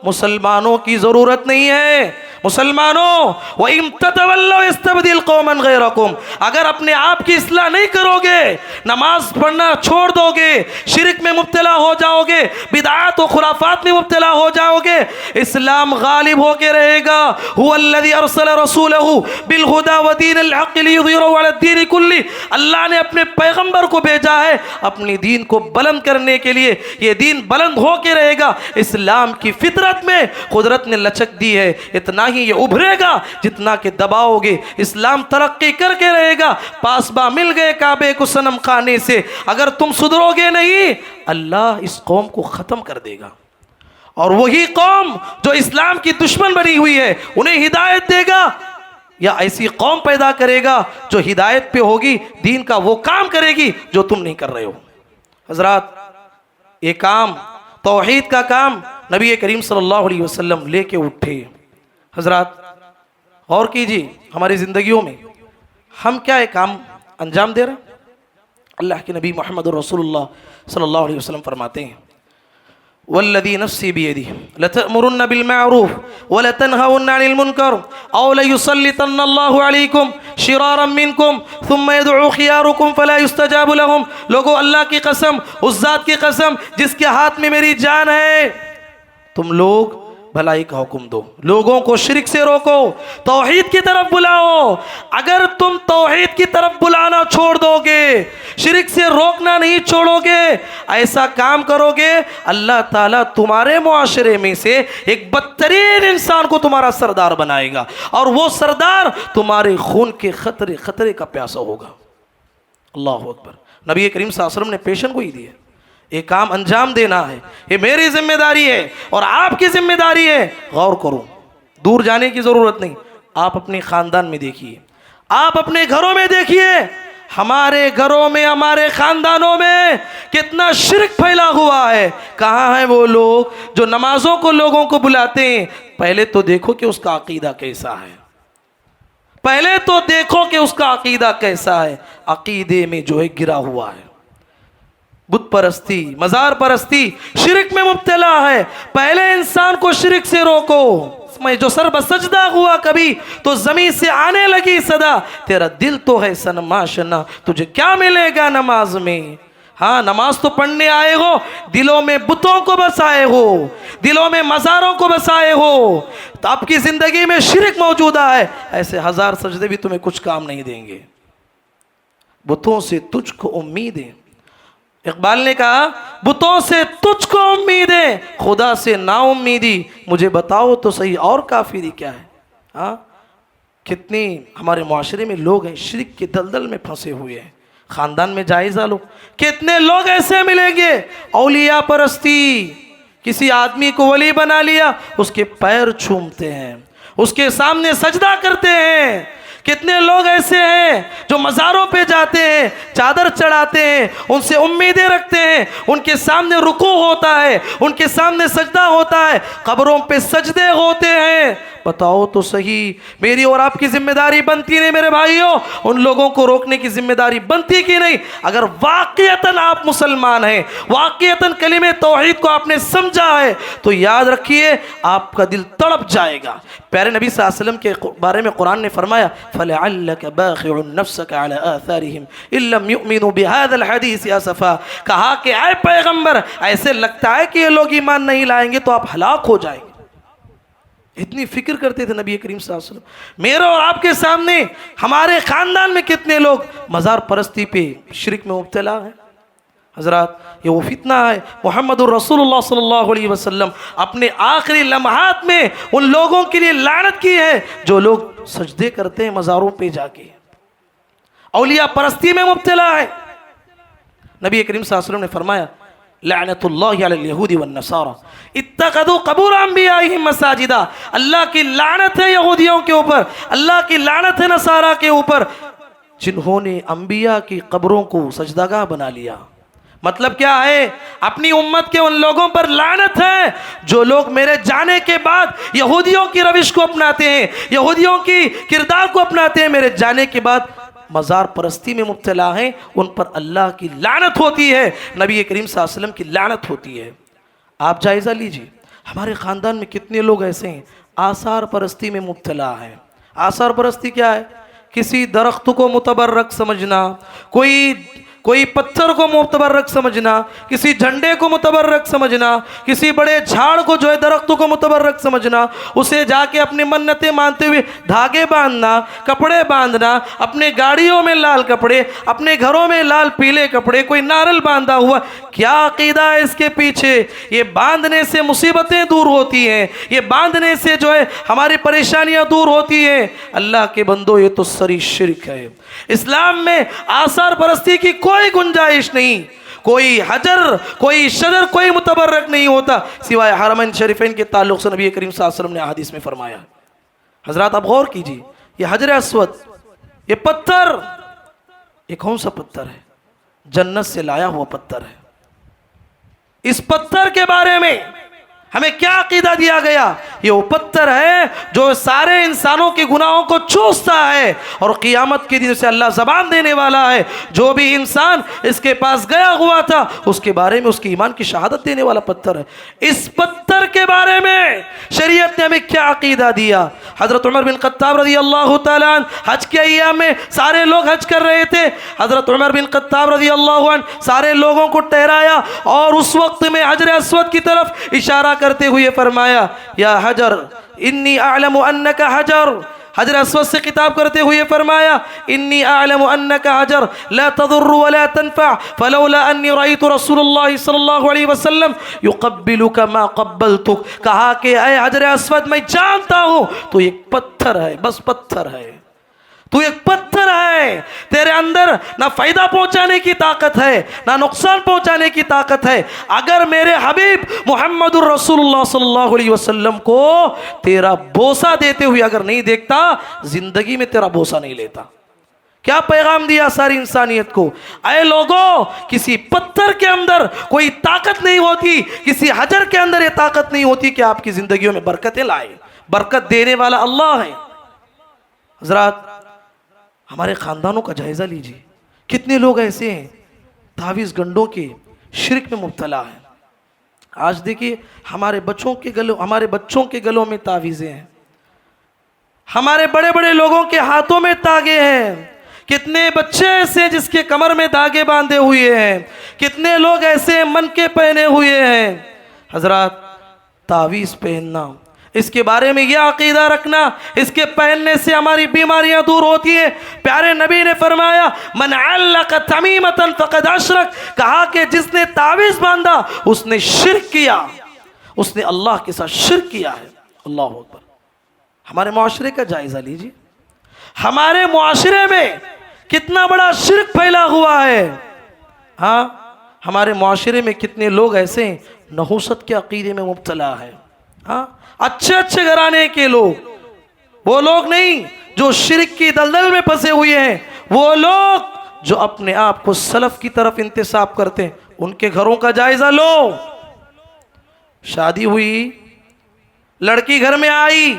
مسلمانوں کی ضرورت نہیں ہے. مسلمانوں، وَإِن تَتَوَلَّوْا يَسْتَبْدِلْ قَوْمًا غَيْرَكُمْ، اگر اپنے آپ کی اصلاح نہیں کرو گے، نماز پڑھنا چھوڑ دو گے، شرک میں مبتلا ہو جاؤ گے، بدعات و خرافات میں مبتلا ہو جاؤ گے، اسلام غالب ہو کے رہے گا. هُوَ الَّذِي أَرْسَلَ رَسُولَهُ بِالْهُدَى وَدِينِ الْحَقِّ لِيُظْهِرَهُ عَلَى الدِّينِ كُلِّهِ. اللہ نے اپنے پیغمبر کو بھیجا ہے اپنی دین کو بلند کرنے کے لیے. یہ دین بلند ہو کے رہے گا. اسلام کی فطرت میں قدرت نے لچک دی ہے، اتنا ہی یہ ابھرے گا جتنا کہ دباؤ گے. اسلام ترقی کر کے رہے گا. پاسباں مل گئے کعبے کو صنم خانے سے، اگر تم سدھرو گے نہیں اللہ اس قوم کو ختم کر دے گا. اور وہی قوم جو اسلام کی دشمن بنی ہوئی ہے انہیں ہدایت دے گا، یا ایسی قوم پیدا کرے گا جو ہدایت پہ ہوگی، دین کا وہ کام کرے گی جو تم نہیں کر رہے ہو. حضرات، یہ کام توحید کا کام نبی کریم صلی اللہ علیہ وسلم لے کے اٹھے. حضرات غور کیجیے، ہماری زندگیوں میں ہم کیا ایک کام انجام دے رہے ہیں. اللہ کے نبی محمد رسول اللہ صلی اللہ علیہ وسلم فرماتے ہیں والذی نفسی بیدی لتأمرن بالمعروف ولتنہون عن المنکر او لیسلطن اللہ علیکم شرارا منکم ثم يدعو خیارکم فلا يستجاب لهم. لوگو اللہ کی قسم، اس ذات کی قسم جس کے ہاتھ میں میری جان ہے، تم لوگ بھلائی کا حکم دو، لوگوں کو شرک سے روکو، توحید کی طرف بلاؤ. اگر تم توحید کی طرف بلانا چھوڑ دو گے، شرک سے روکنا نہیں چھوڑو گے، ایسا کام کرو گے، اللہ تعالیٰ تمہارے معاشرے میں سے ایک بدترین انسان کو تمہارا سردار بنائے گا، اور وہ سردار تمہارے خون کے خطرے کا پیاسا ہوگا. اللہ اکبر. نبی کریم صلی اللہ علیہ وسلم نے پیشن گوئی دی ہے. ایک کام انجام دینا ہے، یہ میری ذمہ داری ہے اور آپ کی ذمہ داری ہے. غور کرو، دور جانے کی ضرورت نہیں. آپ اپنے خاندان میں دیکھیے، آپ اپنے گھروں میں دیکھیے، ہمارے گھروں میں، ہمارے خاندانوں میں کتنا شرک پھیلا ہوا ہے. کہاں ہیں وہ لوگ جو نمازوں کو لوگوں کو بلاتے ہیں؟ پہلے تو دیکھو کہ اس کا عقیدہ کیسا ہے. پہلے تو دیکھو کہ اس کا عقیدہ کیسا ہے. عقیدے میں جو ہے گرا ہوا ہے، بت پرستی، مزار پرستی، شرک میں مبتلا ہے. پہلے انسان کو شرک سے روکو. میں جو سر بسجدہ ہوا کبھی تو زمین سے آنے لگی صدا، تیرا دل تو ہے صنم آشنا، تجھے کیا ملے گا نماز میں. ہاں، نماز تو پڑھنے آئے ہو، دلوں میں بتوں کو بسائے ہو، دلوں میں مزاروں کو بسائے ہو، تو آپ کی زندگی میں شرک موجودہ ہے. ایسے ہزار سجدے بھی تمہیں کچھ کام نہیں دیں گے. بتوں سے تجھ کو امیدیں، اقبال نے کہا بتوں سے تجھ کو امیدیں، خدا سے نا امیدی، مجھے بتاؤ تو صحیح اور کافری کیا ہے. ہاں، کتنی ہمارے معاشرے میں لوگ ہیں شرک کے دلدل میں پھنسے ہوئے ہیں. خاندان میں جائزہ لو، کتنے لوگ ایسے ملیں گے اولیاء پرستی، کسی آدمی کو ولی بنا لیا، اس کے پیر چھومتے ہیں، اس کے سامنے سجدہ کرتے ہیں. کتنے لوگ ایسے ہیں جو مزاروں پہ جاتے ہیں، چادر چڑھاتے ہیں، ان سے امیدیں رکھتے ہیں، ان کے سامنے رکوع ہوتا ہے، ان کے سامنے سجدہ ہوتا ہے، قبروں پہ سجدے ہوتے ہیں. بتاؤ تو صحیح، میری اور آپ کی ذمہ داری بنتی نہیں میرے بھائیوں؟ ان لوگوں کو روکنے کی ذمہ داری بنتی کی نہیں؟ اگر واقعتاً آپ مسلمان ہیں، واقعتاً کلمہ توحید کو آپ نے سمجھا ہے، تو یاد رکھیے آپ کا دل تڑپ جائے گا. پیارے نبی صلی اللہ علیہ وسلم کے بارے میں قرآن نے فرمایا فَلَعَلَّكَ بَاخِعٌ نَفْسَكَ عَلَىٰ آثَارِهِمْ إِن لَّمْ يُؤْمِنُوا بِهَذَا الْحَدِيثِ آسَفًا. کہا کہ اے پیغمبر، ایسے لگتا ہے کہ یہ لوگ ایمان نہیں لائیں گے تو آپ ہلاک ہو جائیں گے. اتنی فکر کرتے تھے نبی کریم صلی اللہ علیہ وسلم. میرے اور آپ کے سامنے ہمارے خاندان میں کتنے لوگ مزار پرستی پہ شرک میں مبتلا ہیں. حضرات، یہ وہ فتنہ ہے. محمد الرسول اللہ صلی اللہ علیہ وسلم اپنے آخری لمحات میں ان لوگوں کے لیے لعنت کی ہے جو لوگ سجدے کرتے ہیں مزاروں پہ جا کے، اولیاء پرستی میں مبتلا ہے۔ نبی کریم صلی اللہ علیہ وسلم نے فرمایا لعنت اللہ علی الیہود والنصارى اتخذوا قبور انبیائہم مساجدا، اللہ کی لعنت ہے یہودیوں کے اوپر، اللہ کی لعنت ہے نصارہ کے اوپر، جنہوں نے انبیاء کی قبروں کو سجدہ گاہ بنا لیا۔ مطلب کیا ہے؟ اپنی امت کے ان لوگوں پر لعنت ہے جو لوگ میرے جانے کے بعد یہودیوں کی روش کو اپناتے ہیں، یہودیوں کی کردار کو اپناتے ہیں، میرے جانے کے بعد مزار پرستی میں مبتلا ہیں، ان پر اللہ کی لعنت ہوتی ہے، نبی کریم صلی اللہ علیہ وسلم کی لعنت ہوتی ہے۔ آپ جائزہ لیجئے ہمارے خاندان میں کتنے لوگ ایسے ہیں آثار پرستی میں مبتلا ہیں۔ آثار پرستی کیا ہے؟ کسی درخت کو متبرک سمجھنا، کوئی پتھر کو متبرک سمجھنا، کسی جھنڈے کو متبرک سمجھنا، کسی بڑے جھاڑ کو جو ہے درخت کو متبرک سمجھنا، اسے جا کے اپنی منتیں مانتے ہوئے دھاگے باندھنا، کپڑے باندھنا، اپنے گاڑیوں میں لال کپڑے، اپنے گھروں میں لال پیلے کپڑے، کوئی نارل باندھا ہوا۔ کیا عقیدہ ہے اس کے پیچھے؟ یہ باندھنے سے مصیبتیں دور ہوتی ہیں، یہ باندھنے سے جو ہے ہماری پریشانیاں دور ہوتی ہیں۔ اللہ کے بندو یہ تو سری شرک ہے۔ اسلام میں آثار پرستی کی کوئی گنجائش نہیں، کوئی حجر کوئی شجر کوئی متبرک نہیں ہوتا سوائے حرمین شریفین کے تعلق سے نبی کریم صلی اللہ علیہ وسلم نے حدیث میں فرمایا۔ حضرات آپ غور کیجئے، یہ حجر اسود، یہ پتھر، یہ کون سا پتھر ہے؟ جنت سے لایا ہوا پتھر ہے۔ اس پتھر کے بارے میں ہمیں کیا عقیدہ دیا گیا؟ یہ وہ پتھر ہے جو سارے انسانوں کے گناہوں کو چوستا ہے، اور قیامت کے دن سے اللہ زبان دینے والا ہے۔ جو بھی انسان اس کے پاس گیا ہوا تھا اس کے بارے میں اس کی ایمان کی شہادت دینے والا پتھر ہے۔ اس پتھر کے بارے میں شریعت نے ہمیں کیا عقیدہ دیا؟ حضرت عمر بن خطاب رضی اللہ تعالیٰ عنہ حج کے ایام میں سارے لوگ حج کر رہے تھے، حضرت عمر بن خطاب رضی اللہ عنہ سارے لوگوں کو ٹھہرایا اور اس وقت میں حجر اسود کی طرف اشارہ کرتے ہوئے فرمایا یا حجر انی اعلم انک حجر، حجر اسود سے خطاب کرتے ہوئے فرمایا انی اعلم انک حجر لا تضر ولا تنفع فلولا انی رأیت رسول اللہ صلی اللہ علیہ وسلم یقبلک ما قبلتک۔ کہا کہ اے حجر اسود میں جانتا ہوں تو ایک پتھر ہے، بس پتھر ہے، تو ایک پتھر ہے، تیرے اندر نہ فائدہ پہنچانے کی طاقت ہے نہ نقصان پہنچانے کی طاقت ہے۔ اگر میرے حبیب محمد الرسول اللہ صلی اللہ علیہ وسلم کو تیرا بوسہ دیتے ہوئے اگر نہیں دیکھتا زندگی میں تیرا بوسہ نہیں لیتا۔ کیا پیغام دیا ساری انسانیت کو؟ اے لوگوں، کسی پتھر کے اندر کوئی طاقت نہیں ہوتی، کسی حجر کے اندر یہ طاقت نہیں ہوتی کہ آپ کی زندگیوں میں برکتیں لائے۔ برکت دینے والا اللہ ہے۔ حضرات ہمارے خاندانوں کا جائزہ لیجئے، کتنے لوگ ایسے ہیں تعویذ گنڈوں کے شرک میں مبتلا ہیں۔ آج دیکھیے ہمارے بچوں کے گلوں میں تعویذیں ہیں، ہمارے بڑے بڑے لوگوں کے ہاتھوں میں تاگے ہیں، کتنے بچے ایسے ہیں جس کے کمر میں داغے باندھے ہوئے ہیں، کتنے لوگ ایسے من کے پہنے ہوئے ہیں۔ حضرات تعویذ پہننا، اس کے بارے میں یہ عقیدہ رکھنا، اس کے پہننے سے ہماری بیماریاں دور ہوتی ہیں۔ پیارے نبی نے فرمایا من علق تمیمۃ فقد اشرک، کہا کہ جس نے تعویذ باندھا اس نے شرک کیا، اس نے اللہ کے ساتھ شرک کیا ہے۔ اللہ اکبر۔ ہمارے معاشرے کا جائزہ لیجیے، ہمارے معاشرے میں کتنا بڑا شرک پھیلا ہوا ہے۔ ہاں، ہمارے معاشرے میں کتنے لوگ ایسے ہیں نحوست کے عقیدے میں مبتلا ہے۔ ہاں، اچھے گھرانے کے لوگ، وہ لوگ نہیں جو شرک کی دلدل میں پھنسے ہوئے ہیں، وہ لوگ جو اپنے آپ کو سلف کی طرف انتساب کرتے ہیں، ان کے گھروں کا جائزہ لو۔ شادی ہوئی، لڑکی گھر میں آئی،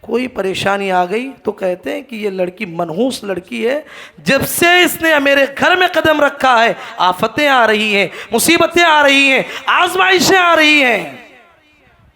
کوئی پریشانی آ گئی تو کہتے ہیں کہ یہ لڑکی منحوس لڑکی ہے، جب سے اس نے میرے گھر میں قدم رکھا ہے آفتیں آ رہی ہیں، مصیبتیں آ رہی ہیں، آزمائشیں آ رہی ہیں۔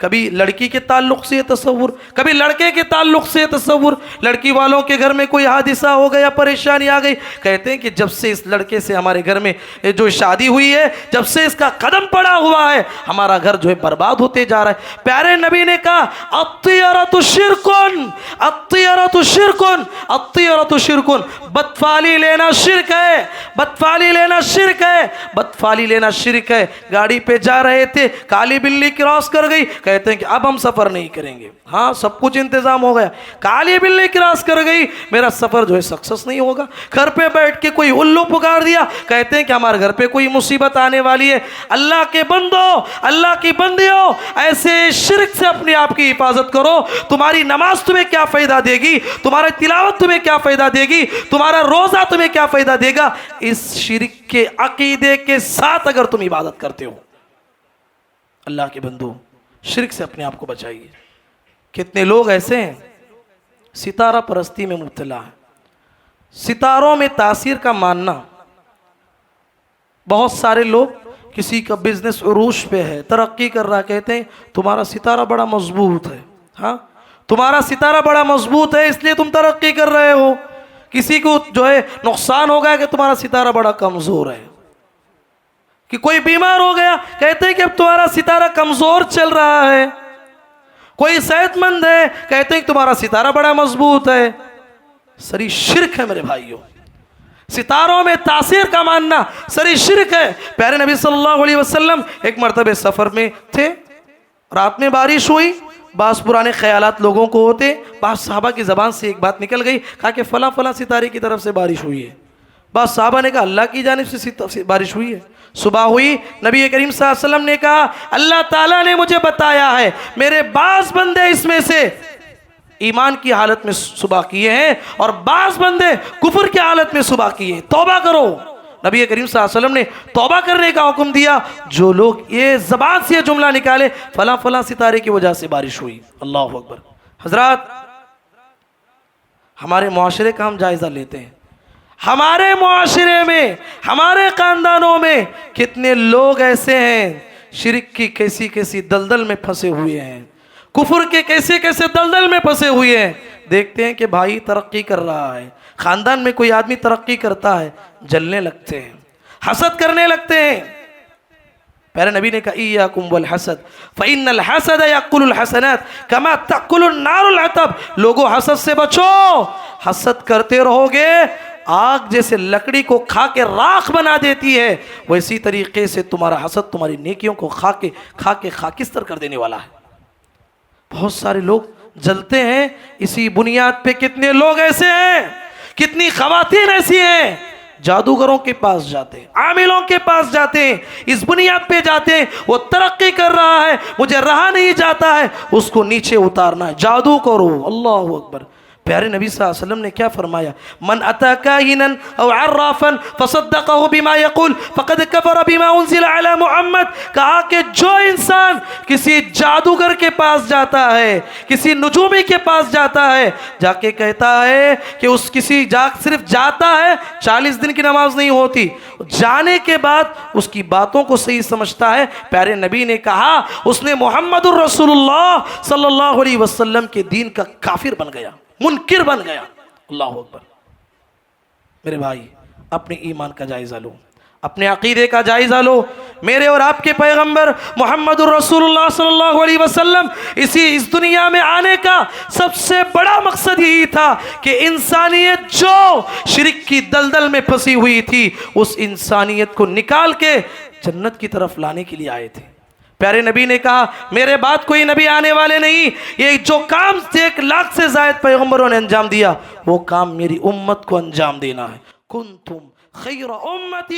کبھی لڑکی کے تعلق سے تصور، کبھی لڑکے کے تعلق سے تصور، لڑکی والوں کے گھر میں کوئی حادثہ ہو گیا، پریشانی آ گئی، کہتے ہیں کہ جب سے اس لڑکے سے ہمارے گھر میں جو شادی ہوئی ہے، جب سے اس کا قدم پڑا ہوا ہے ہمارا گھر جو ہے برباد ہوتے جا رہا ہے۔ پیارے نبی نے کہا الطیرۃ شرکن، الطیرۃ شرکن، الطیرۃ شرکن، بدفالی لینا شرک ہے، بدفالی لینا شرک ہے، بدفالی لینا شرک ہے۔ گاڑی پہ جا رہے تھے، کالی بلی کراس کر گئی، کہتے ہیں کہ اب ہم سفر نہیں کریں گے. ہاں سب کچھ انتظام ہو گیا, کالی بلی کراس کر گئی, میرا سفر جو ہے سکسس نہیں ہوگا. گھر پہ بیٹھ کے کوئی الو پکار دیا, کہتے ہیں کہ ہمارے گھر پہ کوئی مصیبت آنے والی ہے. اللہ کے بندو, اللہ کی بندیوں, ایسے شرک سے اپنے آپ کی حفاظت کرو. تمہاری نماز تمہیں کیا فائدہ دے گی, تمہاری تلاوت تمہیں کیا فائدہ دے گی, تمہارا روزہ تمہیں کیا فائدہ دے گا, اس شرک کے عقیدے کے ساتھ اگر تم عبادت کرتے ہو. اللہ کے بندو, شرک سے اپنے آپ کو بچائیے. کتنے لوگ ایسے ہیں ستارہ پرستی میں مبتلا ہیں, ستاروں میں تاثیر کا ماننا. بہت سارے لوگ, کسی کا بزنس عروج پہ ہے, ترقی کر رہا, کہتے ہیں تمہارا ستارہ بڑا مضبوط ہے. ہاں تمہارا ستارہ بڑا مضبوط ہے اس لیے تم ترقی کر رہے ہو. کسی کو جو ہے نقصان ہو گیا کہ تمہارا ستارہ بڑا کمزور ہے. کہ کوئی بیمار ہو گیا, کہتے ہیں کہ اب تمہارا ستارہ کمزور چل رہا ہے. کوئی صحت مند ہے, کہتے ہیں کہ تمہارا ستارہ بڑا مضبوط ہے. سری شرک ہے میرے بھائیوں, ستاروں میں تاثیر کا ماننا سری شرک ہے. پیارے نبی صلی اللہ علیہ وسلم ایک مرتبہ سفر میں تھے, رات میں بارش ہوئی. بعض پرانے خیالات لوگوں کو ہوتے, بعض صحابہ کی زبان سے ایک بات نکل گئی, کہا کہ فلاں فلاں ستارے کی طرف سے بارش ہوئی ہے. بعض صحابہ نے کہا اللہ کی جانب سے بارش ہوئی ہے. صبح ہوئی, نبی کریم صلی اللہ علیہ وسلم نے کہا اللہ تعالیٰ نے مجھے بتایا ہے میرے بعض بندے اس میں سے ایمان کی حالت میں صبح کیے ہیں اور بعض بندے کفر کی حالت میں صبح کیے ہیں, توبہ کرو. نبی کریم صلی اللہ علیہ وسلم نے توبہ کرنے کا حکم دیا. جو لوگ یہ زبان سے یہ جملہ نکالے فلاں فلاں ستارے کی وجہ سے بارش ہوئی. اللہ اکبر. حضرات, ہمارے معاشرے کا ہم جائزہ لیتے ہیں. ہمارے معاشرے میں, ہمارے خاندانوں میں کتنے لوگ ایسے ہیں شرک کی کیسی کیسی دلدل میں پھنسے ہوئے ہیں, کفر کے کیسے کیسے دلدل میں پھنسے ہوئے ہیں. دیکھتے ہیں کہ بھائی ترقی کر رہا ہے, خاندان میں کوئی آدمی ترقی کرتا ہے, جلنے لگتے ہیں, حسد کرنے لگتے ہیں. پیارے نبی نے کہا ایاکم والحسد فإن الحسد یأکل الحسنات کما تأکل النار الحطب. لوگوں حسد سے بچو, حسد کرتے رہو گے آگ جیسے لکڑی کو کھا کے راکھ بنا دیتی ہے, ویسی طریقے سے تمہارا حسد تمہاری نیکیوں کو کھا کے خاکستر کر دینے والا ہے. بہت سارے لوگ جلتے ہیں اسی بنیاد پہ. کتنے لوگ ایسے ہیں, کتنی خواتین ایسی ہیں, جادوگروں کے پاس جاتے ہیں, عاملوں کے پاس جاتے ہیں, اس بنیاد پہ جاتے ہیں وہ ترقی کر رہا ہے, مجھے رہا نہیں جاتا ہے, اس کو نیچے اتارنا ہے, جادو کرو. اللہ اکبر. پیارے نبی صلی اللہ علیہ وسلم نے کیا فرمایا, من اتا کاہنا او عرافا فصدقه بما يقول فقد كفر بما انزل على محمد. کہا کہ جو انسان کسی جادوگر کے پاس جاتا ہے, کسی نجومی کے پاس جاتا ہے, جا کے کہتا ہے کہ اس کسی صرف جاتا ہے, 40 دن کی نماز نہیں ہوتی, جانے کے بعد اس کی باتوں کو صحیح سمجھتا ہے, پیارے نبی نے کہا اس نے محمد الرسول اللہ صلی اللہ علیہ وسلم کے دین کا کافر بن گیا, منکر بن گیا. اللہ اکبر. میرے بھائی, اپنے ایمان کا جائزہ لو, اپنے عقیدے کا جائزہ لو. میرے اور آپ کے پیغمبر محمد الرسول اللہ صلی اللہ علیہ وسلم اس دنیا میں آنے کا سب سے بڑا مقصد یہی تھا کہ انسانیت جو شرک کی دلدل میں پھنسی ہوئی تھی اس انسانیت کو نکال کے جنت کی طرف لانے کے لیے آئے تھے. پیارے نبی نے کہا میرے بعد کوئی نبی آنے والے نہیں, یہ جو کام 1 لاکھ سے زائد پیغمبروں نے انجام دیا وہ کام میری امت کو انجام دینا ہے. کنتم خیر امت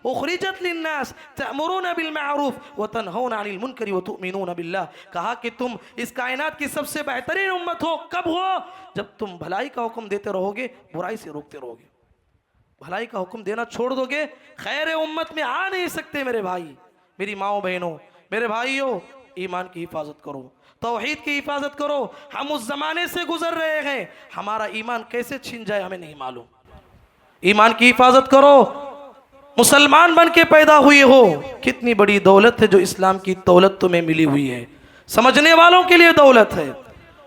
اخرجت للناس تأمرون بالمعروف وتنہون عن المنکر وتؤمنون باللہ. کہا کہ تم اس کائنات کی سب سے بہترین امت ہو. کب ہو؟ جب تم بھلائی کا حکم دیتے رہو گے, برائی سے روکتے رہو گے. بھلائی کا حکم دینا چھوڑ دو گے, خیر امت میں آ نہیں سکتے. میرے بھائی, میری ماؤں بہنوں, میرے بھائیوں, ایمان کی حفاظت کرو, توحید کی حفاظت کرو. ہم اس زمانے سے گزر رہے ہیں, ہمارا ایمان کیسے چھن جائے ہمیں نہیں معلوم. ایمان کی حفاظت کرو. مسلمان بن کے پیدا ہوئے ہو, کتنی بڑی دولت ہے جو اسلام کی دولت تمہیں ملی ہوئی ہے. سمجھنے والوں کے لیے دولت ہے.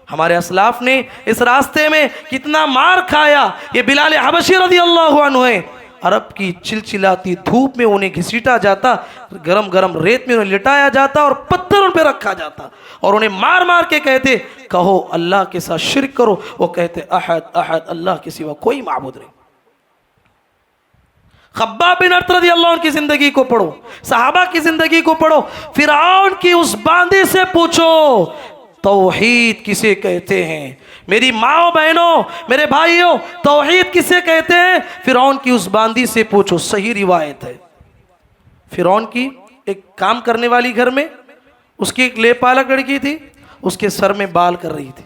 ہمارے اسلاف نے اس راستے میں کتنا مار کھایا. یہ بلال حبشی رضی اللہ عنہ ہے, عرب کی چلچلاتی دھوپ میں انہیں گھسیٹا جاتا, گرم گرم ریت میں انہیں لٹایا جاتا اور پتھر ان پہ رکھا جاتا اور انہیں مار مار کے کہتے کہو اللہ کے ساتھ شرک کرو. وہ کہتے احد احد, اللہ کے سوا کوئی معبود نہیں. خباب بن ارت رضی اللہ عنہ کی زندگی کو پڑھو، صحابہ کی زندگی کو پڑھو، فرعون کی اس باندی سے پوچھو توحید کسے کہتے ہیں؟ میری ماں بہنوں، میرے بھائیوں، توحید کسے کہتے ہیں؟ فرعون کی اس باندی سے پوچھو، صحیح روایت ہے۔ فرعون کی ایک کام کرنے والی گھر میں اس کی ایک لے پالک لڑکی تھی، اس کے سر میں بال کر رہی تھی،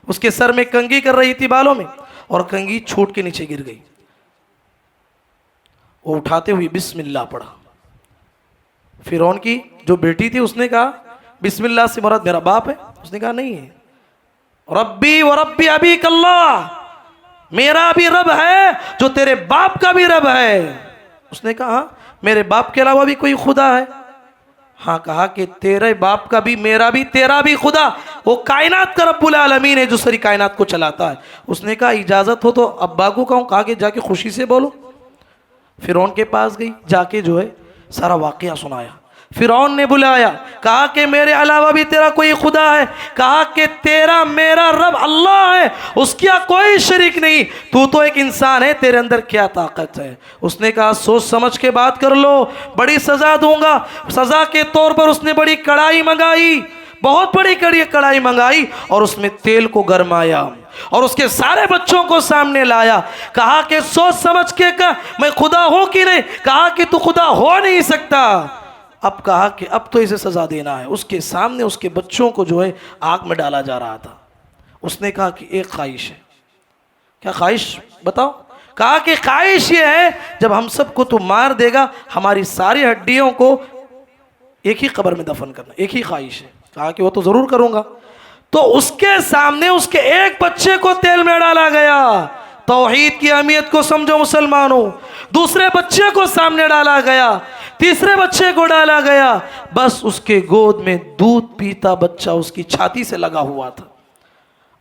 اس کے سر میں کنگھی کر رہی تھی بالوں میں، اور کنگھی چھوٹ کے نیچے گر گئی۔ وہ اٹھاتے ہوئے بسم اللہ پڑھا۔ فرعون کی جو بیٹی تھی اس نے کہا بسم اللہ سے مراد میرا باپ ہے؟ اس نے کہا نہیں ہے، ربی و ربی ابیک اللہ، میرا بھی رب ہے جو تیرے باپ کا بھی رب ہے۔ اس نے کہا ہاں میرے باپ کے علاوہ بھی کوئی خدا ہے؟ ہاں۔ کہا کہ تیرے باپ کا بھی، میرا بھی، تیرا بھی خدا وہ کائنات کا رب العالمین ہے جو ساری کائنات کو چلاتا ہے۔ اس نے کہا اجازت ہو تو ابا کو کہوں؟ کہا کہ جا کے خوشی سے بولو۔ فرعون کے پاس گئی، جا کے جو ہے سارا واقعہ سنایا۔ فرعون نے بلایا، کہا کہ میرے علاوہ بھی تیرا کوئی خدا ہے؟ کہا کہ تیرا میرا رب اللہ ہے، اس کا کوئی شریک نہیں، تو ایک انسان ہے، تیرے اندر کیا طاقت ہے؟ اس نے کہا سوچ سمجھ کے بات کر لو، بڑی سزا دوں گا۔ سزا کے طور پر اس نے بڑی کڑھائی منگائی، بہت بڑی کڑھائی منگائی، اور اس میں تیل کو گرمایا اور اس کے سارے بچوں کو سامنے لایا۔ کہا کہ سوچ سمجھ کے کہ میں خدا ہوں کہ نہیں؟ کہا کہ تو خدا ہو نہیں سکتا۔ اب کہا کہ اب تو اسے سزا دینا ہے۔ اس کے سامنے اس کے بچوں کو جو ہے آگ میں ڈالا جا رہا تھا۔ اس نے کہا کہ ایک خواہش ہے۔ کیا خواہش بتاؤ؟ کہا کہ خواہش یہ ہے جب ہم سب کو تو مار دے گا، ہماری ساری ہڈیوں کو ایک ہی قبر میں دفن کرنا، ایک ہی خواہش ہے۔ کہا کہ وہ تو ضرور کروں گا۔ تو اس کے سامنے اس کے ایک بچے کو تیل میں ڈالا گیا۔ توحید کی اہمیت کو سمجھو مسلمانوں۔ دوسرے بچے کو سامنے ڈالا گیا، تیسرے بچے کو ڈالا گیا، بس اس کے گود میں دودھ پیتا بچہ اس کی چھاتی سے لگا ہوا تھا۔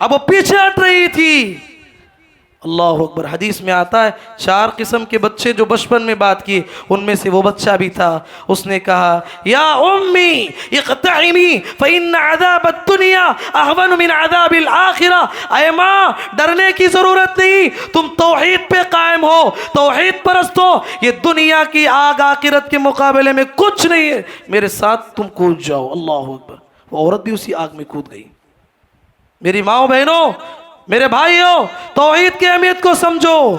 اب وہ پیچھے ہٹ رہی تھی۔ اللہ اکبر۔ حدیث میں آتا ہے 4 قسم کے بچے جو بچپن میں بات کیے، ان میں سے وہ بچہ بھی تھا۔ اس نے کہا یا امی اقتعمی فإن عذاب الدنیا اہون من عذاب الآخرہ۔ اے ماں ڈرنے کی ضرورت نہیں، تم توحید پہ قائم ہو، توحید پرست ہو، یہ دنیا کی آگ آخرت کے مقابلے میں کچھ نہیں ہے، میرے ساتھ تم کود جاؤ۔ اللہ اکبر۔ وہ عورت بھی اسی آگ میں کود گئی۔ میری ماں بہنوں، میرے بھائیوں، توحید کی اہمیت کو سمجھو۔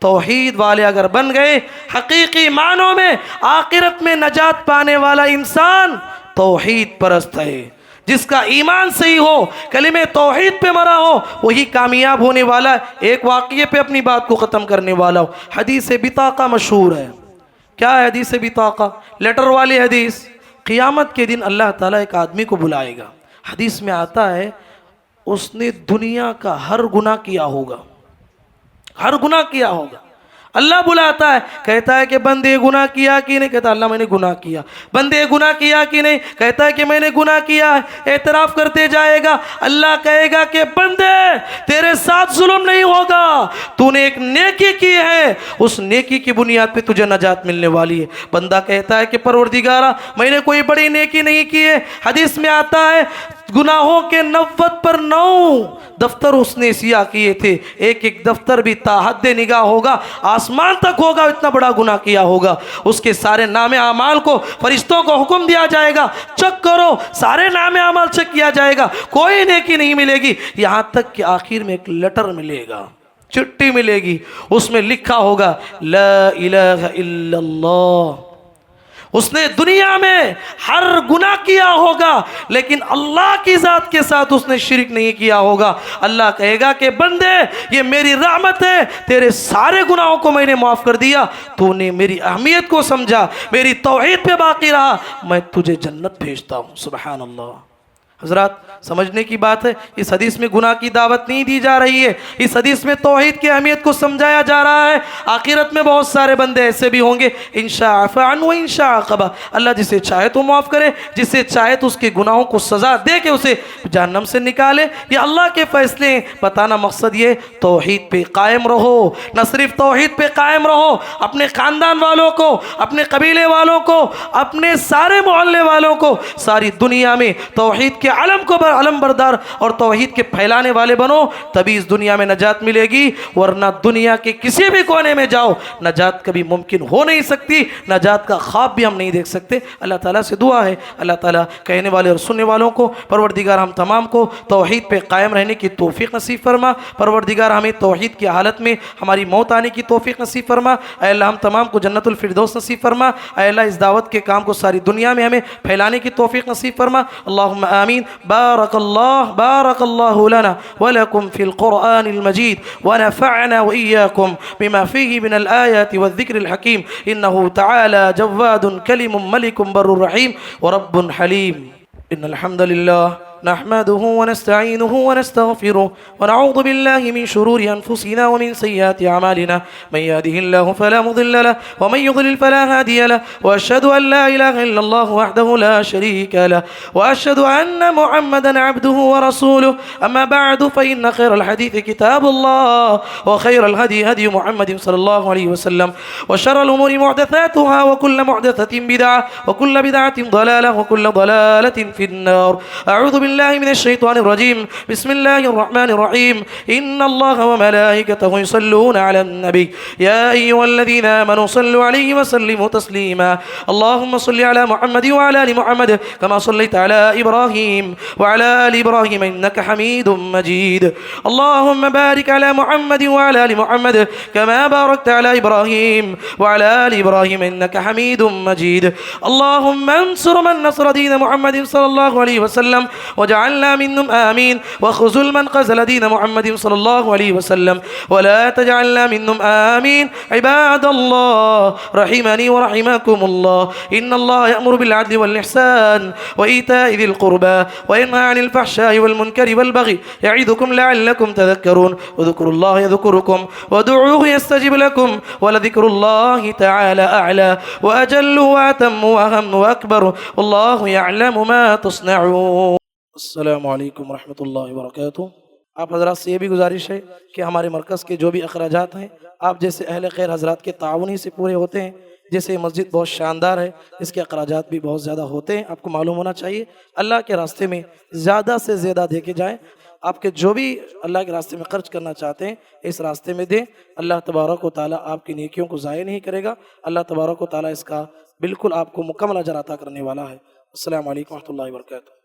توحید والے اگر بن گئے، حقیقی معنوں میں آخرت میں نجات پانے والا انسان توحید پرست ہے۔ جس کا ایمان صحیح ہو، کلمہ توحید پہ مرا ہو، وہی کامیاب ہونے والا ہے۔ ایک واقعے پہ اپنی بات کو ختم کرنے والا ہو۔ حدیث بطاقہ مشہور ہے۔ کیا ہے حدیث بطاقہ؟ لیٹر والی حدیث۔ قیامت کے دن اللہ تعالیٰ ایک آدمی کو بلائے گا۔ حدیث میں آتا ہے اس نے دنیا کا ہر گناہ کیا ہوگا، ہر گناہ کیا ہوگا۔ اللہ بلاتا ہے، کہتا ہے کہ بندے گناہ کیا کہ نہیں؟ کہتا ہے اللہ میں نے گناہ کیا۔ بندے گناہ کیا کہ نہیں؟ کہتا ہے کہ میں نے گناہ کیا ہے۔ اعتراف کرتے جائے گا۔ اللہ کہے گا کہ بندے تیرے ساتھ ظلم نہیں ہوگا، تو نے ایک نیکی کی ہے، اس نیکی کی بنیاد پہ تجھے نجات ملنے والی ہے۔ بندہ کہتا ہے کہ پروردگارا میں نے کوئی بڑی نیکی نہیں کی ہے۔ حدیث میں آتا ہے گناہوں کے 90 پر 9 دفتر اس نے سیاہ کیے تھے، ایک ایک دفتر بھی تا حد نگاہ ہوگا، آسمان تک ہوگا، اتنا بڑا گناہ کیا ہوگا۔ اس کے سارے نام اعمال کو فرشتوں کو حکم دیا جائے گا چیک کرو، سارے نام اعمال چیک کیا جائے گا، کوئی نیکی نہیں ملے گی، یہاں تک کہ آخر میں ایک لیٹر ملے گا، چٹھی ملے گی، اس میں لکھا ہوگا لا الہ الا اللہ۔ اس نے دنیا میں ہر گناہ کیا ہوگا لیکن اللہ کی ذات کے ساتھ اس نے شرک نہیں کیا ہوگا۔ اللہ کہے گا کہ بندے یہ میری رحمت ہے، تیرے سارے گناہوں کو میں نے معاف کر دیا، تو نے میری اہمیت کو سمجھا، میری توحید پہ باقی رہا، میں تجھے جنت بھیجتا ہوں۔ سبحان اللہ۔ حضرات سمجھنے کی بات ہے، اس حدیث میں گناہ کی دعوت نہیں دی جا رہی ہے، اس حدیث میں توحید کی اہمیت کو سمجھایا جا رہا ہے۔ آخرت میں بہت سارے بندے ایسے بھی ہوں گے انشاء عفا عنہ و انشاء عاقبہ، اللہ جسے چاہے تو معاف کرے، جسے چاہے تو اس کے گناہوں کو سزا دے کے اسے جہنم سے نکالے، یہ اللہ کے فیصلے ہیں۔ بتانا مقصد یہ توحید پہ قائم رہو، نہ صرف توحید پہ قائم رہو، اپنے خاندان والوں کو، اپنے قبیلے والوں کو، اپنے سارے محلے والوں کو، ساری دنیا میں توحید کے علم کو علم بردار اور توحید کے پھیلانے والے بنو، تبھی اس دنیا میں نجات ملے گی، ورنہ دنیا کے کسی بھی کونے میں جاؤ نجات کبھی ممکن ہو نہیں سکتی، نجات کا خواب بھی ہم نہیں دیکھ سکتے۔ اللہ تعالیٰ سے دعا ہے اللہ تعالیٰ کہنے والے اور سننے والوں کو پروردگار ہم تمام کو توحید پہ قائم رہنے کی توفیق نصیب فرما، پروردگار ہمیں توحید کی حالت میں ہماری موت آنے کی توفیق نصیب فرما، اے اللہ ہم تمام کو جنت الفردوس نصیب فرما، اے اللہ اس دعوت کے کام کو ساری دنیا میں ہمیں پھیلانے کی توفیق نصیب فرما، اللہم آمین۔ بارک اللہ لنا ولکم فی القرآن المجید ونفعنا وإياكم بما فيه من الآيات والذكر الحكيم إنه تعالى جواد كلم ملك بر رحيم ورب حليم إن الحمد لله نحمده ونستعينه ونستغفره ونعوذ بالله من شرور أنفسنا ومن سيئات أعمالنا من يهده الله فلا مضل له ومن يضلل فلا هادي له وأشهد أن لا إله إلا الله وحده لا شريك له وأشهد أن محمدا عبده ورسوله أما بعد فإن خير الحديث كتاب الله وخير الهدي هدي محمد صلى الله عليه وسلم وشر الأمور محدثاتها وكل محدثة بدعة وكل بدعة ضلالة وكل ضلالة في النار أعوذ بالله من الشيطان الرجيم بسم الله الرحمن الرحيم إن الله وملائكته يصلون على النبي يا أيها الذين آمنوا صلوا عليه وسلموا تسليما اللهم صل على محمد وعلى آل محمد كما صليت على إبراهيم وعلى آل إبراهيم إنك حميد مجيد اللهم بارك على محمد وعلى آل محمد كما باركت على إبراهيم وعلى آل إبراهيم إنك حميد مجيد اللهم انصر من نصر دين محمد صلى الله عليه وسلم وجعلنا منهم آمين وخذل من خذل دين محمد صلى الله عليه وسلم ولا تجعلنا منهم آمين عباد الله رحمني ورحمكم الله إن الله يأمر بالعدل والإحسان وإيتاء ذي القربى وينهى عن الفحشاء والمنكر والبغي يعظكم لعلكم تذكرون وذكروا الله يذكركم ودعوه يستجب لكم ولذكر الله تعالى أعلى وأجل وأتم وأهم وأكبر والله يعلم ما تصنعون۔ السلام علیکم ورحمۃ اللہ وبرکاتہ۔ آپ حضرات سے یہ بھی گزارش ہے کہ ہمارے مرکز کے جو بھی اخراجات ہیں آپ جیسے اہل خیر حضرات کے تعاونی سے پورے ہوتے ہیں، جیسے مسجد بہت شاندار ہے اس کے اخراجات بھی بہت زیادہ ہوتے ہیں، آپ کو معلوم ہونا چاہیے۔ اللہ کے راستے میں زیادہ سے زیادہ دے کے جائیں، آپ کے جو بھی اللہ کے راستے میں خرچ کرنا چاہتے ہیں اس راستے میں دیں، اللہ تبارک و تعالیٰ آپ کی نیکیوں کو ضائع نہیں کرے گا، اللہ تبارک و تعالیٰ اس کا بالکل آپ کو مکمل اجر عطا کرنے والا ہے۔ السلام علیکم ورحمۃ اللہ وبرکاتہ۔